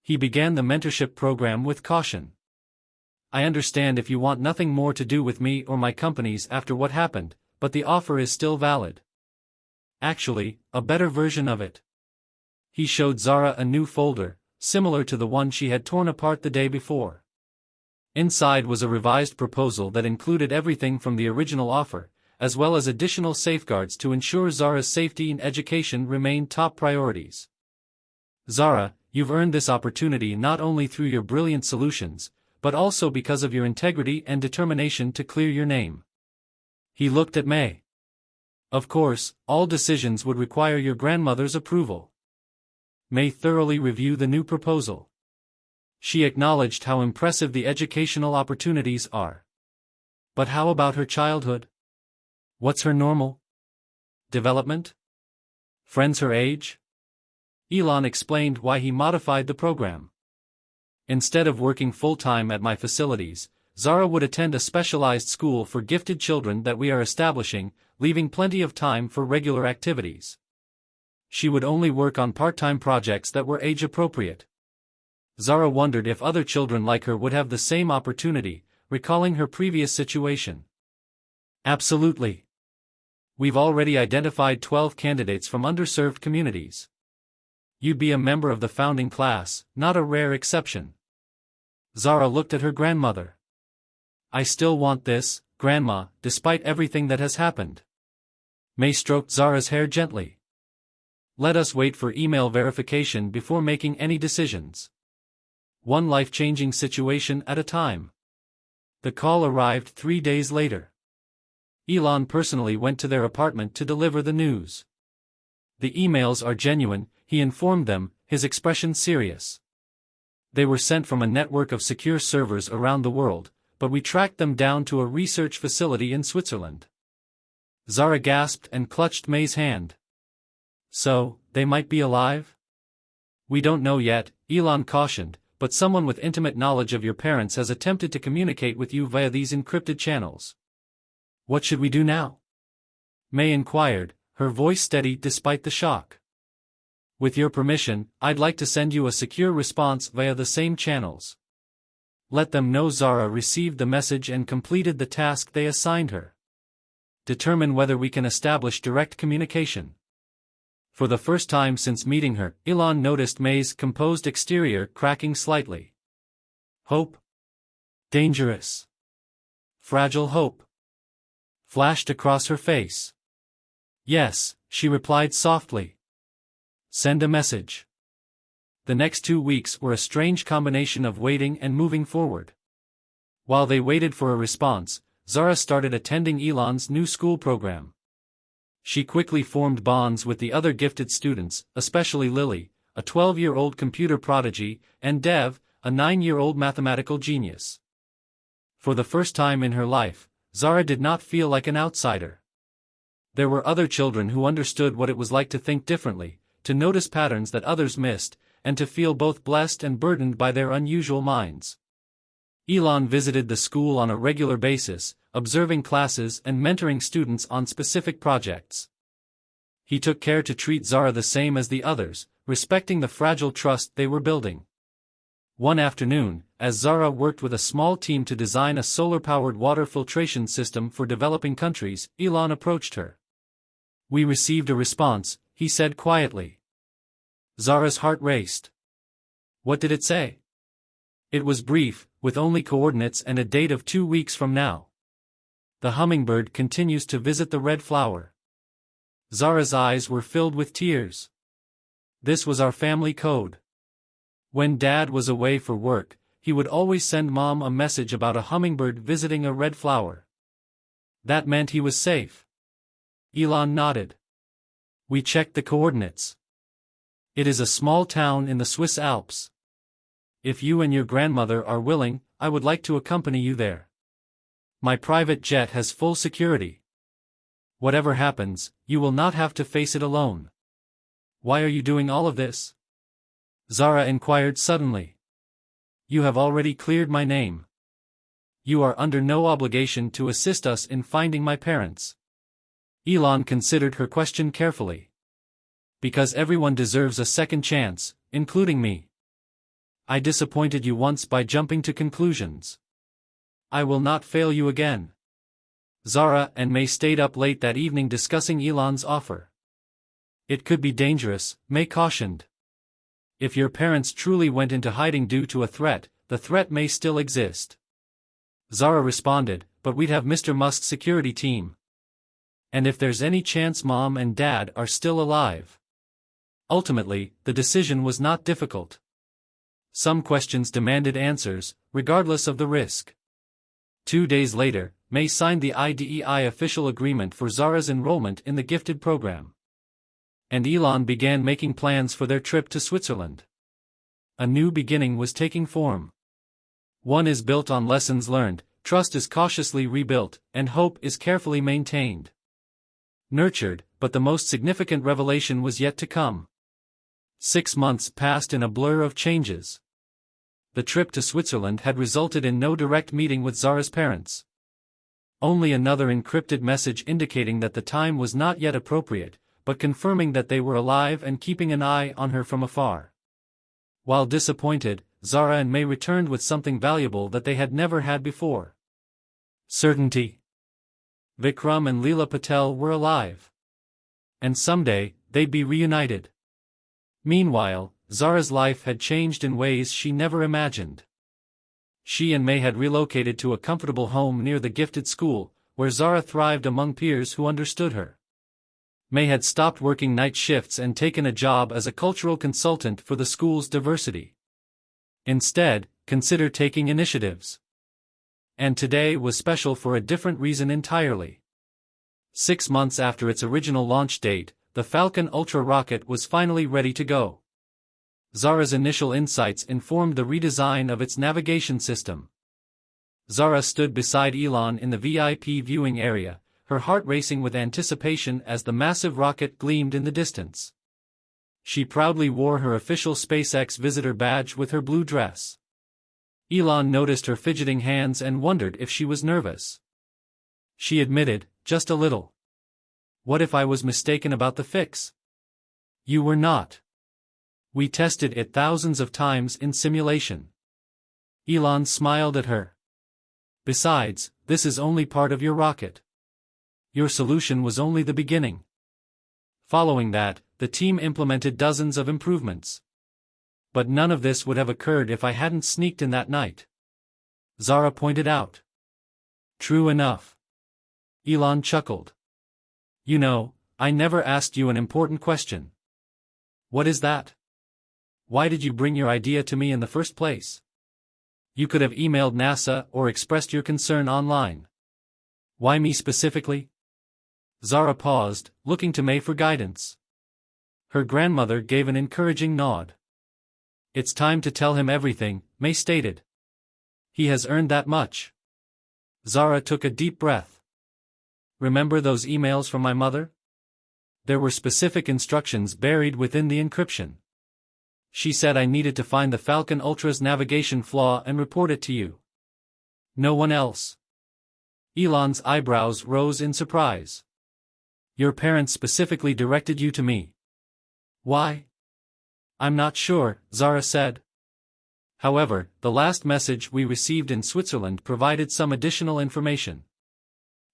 He began the mentorship program with caution. I understand if you want nothing more to do with me or my companies after what happened, but the offer is still valid. Actually, a better version of it. He showed Zara a new folder, similar to the one she had torn apart the day before. Inside was a revised proposal that included everything from the original offer, as well as additional safeguards to ensure Zara's safety and education remain top priorities. Zara, you've earned this opportunity not only through your brilliant solutions, but also because of your integrity and determination to clear your name. He looked at May. Of course, all decisions would require your grandmother's approval. May thoroughly review the new proposal. She acknowledged how impressive the educational opportunities are. But how about her childhood? What's her normal development? Friends her age? Elon explained why he modified the program. Instead of working full-time at my facilities, Zara would attend a specialized school for gifted children that we are establishing, leaving plenty of time for regular activities. She would only work on part-time projects that were age-appropriate. Zara wondered if other children like her would have the same opportunity, recalling her previous situation. Absolutely. We've already identified 12 candidates from underserved communities. You'd be a member of the founding class, not a rare exception. Zara looked at her grandmother. I still want this, Grandma, despite everything that has happened. May stroked Zara's hair gently. Let us wait for email verification before making any decisions. One life-changing situation at a time. The call arrived 3 days later. Elon personally went to their apartment to deliver the news. The emails are genuine, he informed them, his expression serious. They were sent from a network of secure servers around the world, but we tracked them down to a research facility in Switzerland. Zara gasped and clutched May's hand. So, they might be alive? We don't know yet, Elon cautioned, but someone with intimate knowledge of your parents has attempted to communicate with you via these encrypted channels. What should we do now? May inquired, her voice steady despite the shock. With your permission, I'd like to send you a secure response via the same channels. Let them know Zara received the message and completed the task they assigned her. Determine whether we can establish direct communication. For the first time since meeting her, Elon noticed May's composed exterior cracking slightly. Hope? Dangerous. Fragile hope flashed across her face. Yes, she replied softly. Send a message. The next 2 weeks were a strange combination of waiting and moving forward. While they waited for a response, Zara started attending Elon's new school program. She quickly formed bonds with the other gifted students, especially Lily, a 12-year-old computer prodigy, and Dev, a 9-year-old mathematical genius. For the first time in her life, Zara did not feel like an outsider. There were other children who understood what it was like to think differently, to notice patterns that others missed, and to feel both blessed and burdened by their unusual minds. Elon visited the school on a regular basis, observing classes and mentoring students on specific projects. He took care to treat Zara the same as the others, respecting the fragile trust they were building. One afternoon, as Zara worked with a small team to design a solar-powered water filtration system for developing countries, Elon approached her. We received a response, he said quietly. Zara's heart raced. What did it say? It was brief, with only coordinates and a date of 2 weeks from now. The hummingbird continues to visit the red flower. Zara's eyes were filled with tears. This was our family code. When Dad was away for work, he would always send Mom a message about a hummingbird visiting a red flower. That meant he was safe. Elon nodded. We checked the coordinates. It is a small town in the Swiss Alps. If you and your grandmother are willing, I would like to accompany you there. My private jet has full security. Whatever happens, you will not have to face it alone. Why are you doing all of this? Zara inquired suddenly. You have already cleared my name. You are under no obligation to assist us in finding my parents. Elon considered her question carefully. Because everyone deserves a second chance, including me. I disappointed you once by jumping to conclusions. I will not fail you again. Zara and May stayed up late that evening discussing Elon's offer. It could be dangerous, May cautioned. If your parents truly went into hiding due to a threat, the threat may still exist. Zara responded, but we'd have Mr. Musk's security team. And if there's any chance Mom and Dad are still alive. Ultimately, the decision was not difficult. Some questions demanded answers, regardless of the risk. 2 days later, May signed the IDEI official agreement for Zara's enrollment in the gifted program. And Elon began making plans for their trip to Switzerland. A new beginning was taking form. One is built on lessons learned, trust is cautiously rebuilt, and hope is carefully maintained. Nurtured, but the most significant revelation was yet to come. 6 months passed in a blur of changes. The trip to Switzerland had resulted in no direct meeting with Zara's parents. Only another encrypted message indicating that the time was not yet appropriate, but confirming that they were alive and keeping an eye on her from afar. While disappointed, Zara and May returned with something valuable that they had never had before. Certainty. Vikram and Leela Patel were alive. And someday, they'd be reunited. Meanwhile, Zara's life had changed in ways she never imagined. She and May had relocated to a comfortable home near the gifted school, where Zara thrived among peers who understood her. May had stopped working night shifts and taken a job as a cultural consultant for the school's diversity. Instead, considered taking initiatives. And today was special for a different reason entirely. 6 months after its original launch date, the Falcon Ultra rocket was finally ready to go. Zara's initial insights informed the redesign of its navigation system. Zara stood beside Elon in the VIP viewing area, her heart racing with anticipation as the massive rocket gleamed in the distance. She proudly wore her official SpaceX visitor badge with her blue dress. Elon noticed her fidgeting hands and wondered if she was nervous. She admitted, just a little. What if I was mistaken about the fix? You were not. We tested it thousands of times in simulation. Elon smiled at her. Besides, this is only part of your rocket. Your solution was only the beginning. Following that, the team implemented dozens of improvements. But none of this would have occurred if I hadn't sneaked in that night. Zara pointed out. True enough. Elon chuckled. You know, I never asked you an important question. What is that? Why did you bring your idea to me in the first place? You could have emailed NASA or expressed your concern online. Why me specifically? Zara paused, looking to May for guidance. Her grandmother gave an encouraging nod. It's time to tell him everything, May stated. He has earned that much. Zara took a deep breath. Remember those emails from my mother? There were specific instructions buried within the encryption. She said I needed to find the Falcon Ultra's navigation flaw and report it to you. No one else. Elon's eyebrows rose in surprise. Your parents specifically directed you to me. Why? I'm not sure, Zara said. However, the last message we received in Switzerland provided some additional information.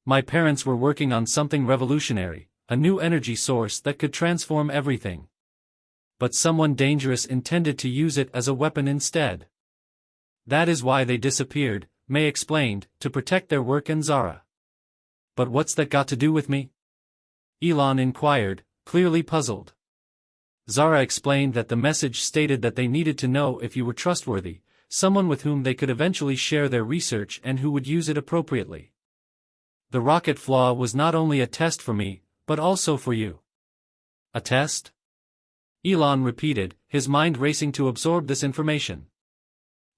My parents were working on something revolutionary, a new energy source that could transform everything. But someone dangerous intended to use it as a weapon instead. That is why they disappeared, May explained, to protect their work and Zara. But what's that got to do with me? Elon inquired, clearly puzzled. Zara explained that the message stated that they needed to know if you were trustworthy, someone with whom they could eventually share their research and who would use it appropriately. The rocket flaw was not only a test for me, but also for you. A test? Elon repeated, his mind racing to absorb this information.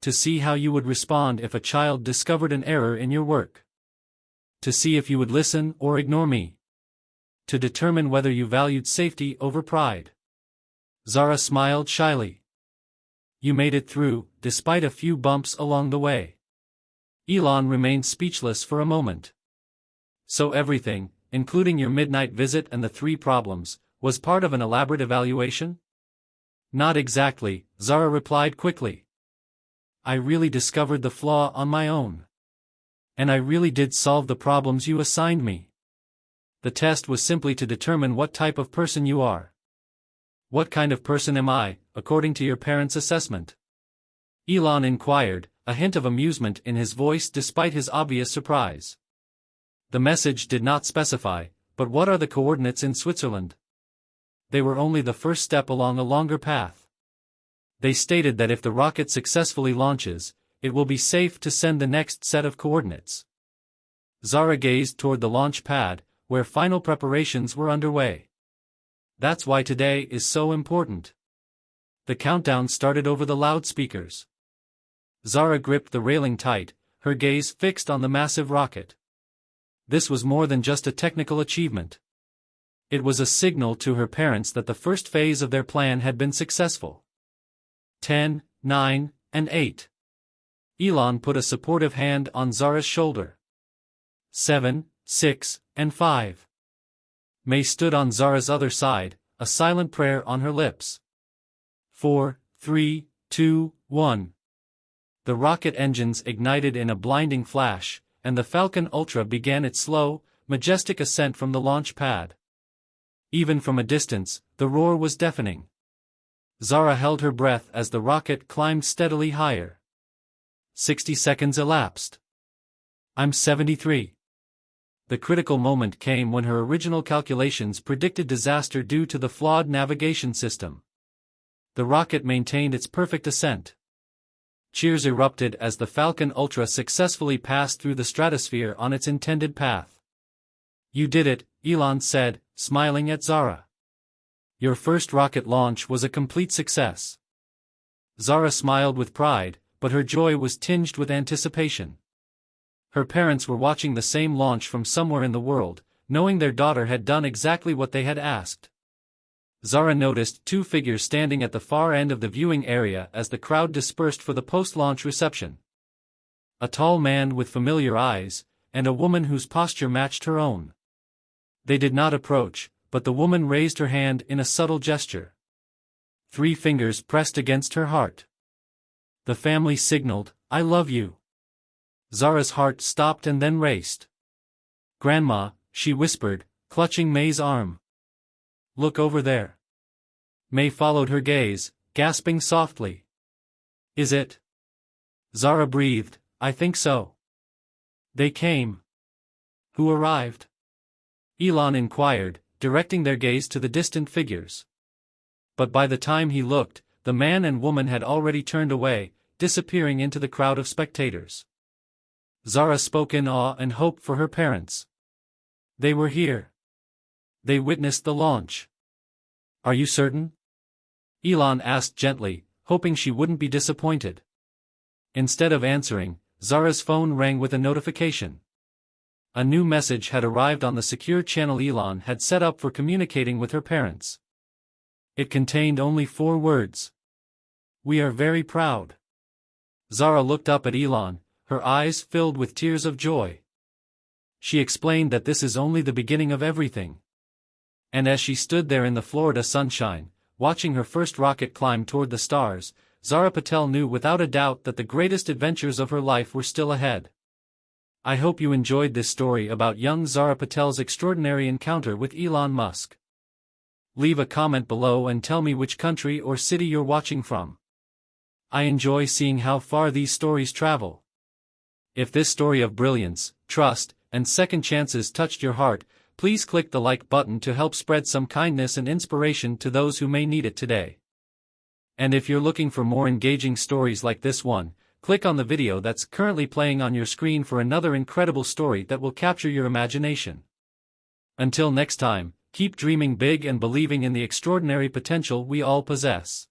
To see how you would respond if a child discovered an error in your work. To see if you would listen or ignore me. To determine whether you valued safety over pride. Zara smiled shyly. You made it through, despite a few bumps along the way. Elon remained speechless for a moment. So everything, including your midnight visit and the 3 problems, was part of an elaborate evaluation? Not exactly, Zara replied quickly. I really discovered the flaw on my own. And I really did solve the problems you assigned me. The test was simply to determine what type of person you are. What kind of person am I, according to your parents' assessment? Elon inquired, a hint of amusement in his voice despite his obvious surprise. The message did not specify, But what are the coordinates in Switzerland? They were only the first step along a longer path. They stated that if the rocket successfully launches, it will be safe to send the next set of coordinates. Zara gazed toward the launch pad, where final preparations were underway. That's why today is so important. The countdown started over the loudspeakers. Zara gripped the railing tight, her gaze fixed on the massive rocket. This was more than just a technical achievement. It was a signal to her parents that the first phase of their plan had been successful. 10, 9, and 8. Elon put a supportive hand on Zara's shoulder. 7, 6, and 5. May stood on Zara's other side, a silent prayer on her lips. 4, 3, 2, 1. The rocket engines ignited in a blinding flash, and the Falcon Ultra began its slow, majestic ascent from the launch pad. Even from a distance, the roar was deafening. Zara held her breath as the rocket climbed steadily higher. 60 seconds elapsed. I'm 73. The critical moment came when her original calculations predicted disaster due to the flawed navigation system. The rocket maintained its perfect ascent. Cheers erupted as the Falcon Ultra successfully passed through the stratosphere on its intended path. You did it, Elon said, smiling at Zara. Your first rocket launch was a complete success. Zara smiled with pride, but her joy was tinged with anticipation. Her parents were watching the same launch from somewhere in the world, knowing their daughter had done exactly what they had asked. Zara noticed two figures standing at the far end of the viewing area as the crowd dispersed for the post-launch reception. A tall man with familiar eyes, and a woman whose posture matched her own. They did not approach, but the woman raised her hand in a subtle gesture. 3 fingers pressed against her heart. The family signaled, "I love you." Zara's heart stopped and then raced. "Grandma," she whispered, clutching May's arm. "Look over there." May followed her gaze, gasping softly. "Is it?" Zara breathed, "I think so." "They came." "Who arrived?" Elon inquired, directing their gaze to the distant figures. But by the time he looked, the man and woman had already turned away, disappearing into the crowd of spectators. Zara spoke in awe and hope for her parents. They were here. They witnessed the launch. "Are you certain?" Elon asked gently, hoping she wouldn't be disappointed. Instead of answering, Zara's phone rang with a notification. A new message had arrived on the secure channel Elon had set up for communicating with her parents. It contained only 4 words. "We are very proud." Zara looked up at Elon, her eyes filled with tears of joy. She explained that this is only the beginning of everything. And as she stood there in the Florida sunshine, watching her first rocket climb toward the stars, Zara Patel knew without a doubt that the greatest adventures of her life were still ahead. I hope you enjoyed this story about young Zara Patel's extraordinary encounter with Elon Musk. Leave a comment below and tell me which country or city you're watching from. I enjoy seeing how far these stories travel. If this story of brilliance, trust, and second chances touched your heart, please click the like button to help spread some kindness and inspiration to those who may need it today. And if you're looking for more engaging stories like this one, click on the video that's currently playing on your screen for another incredible story that will capture your imagination. Until next time, keep dreaming big and believing in the extraordinary potential we all possess.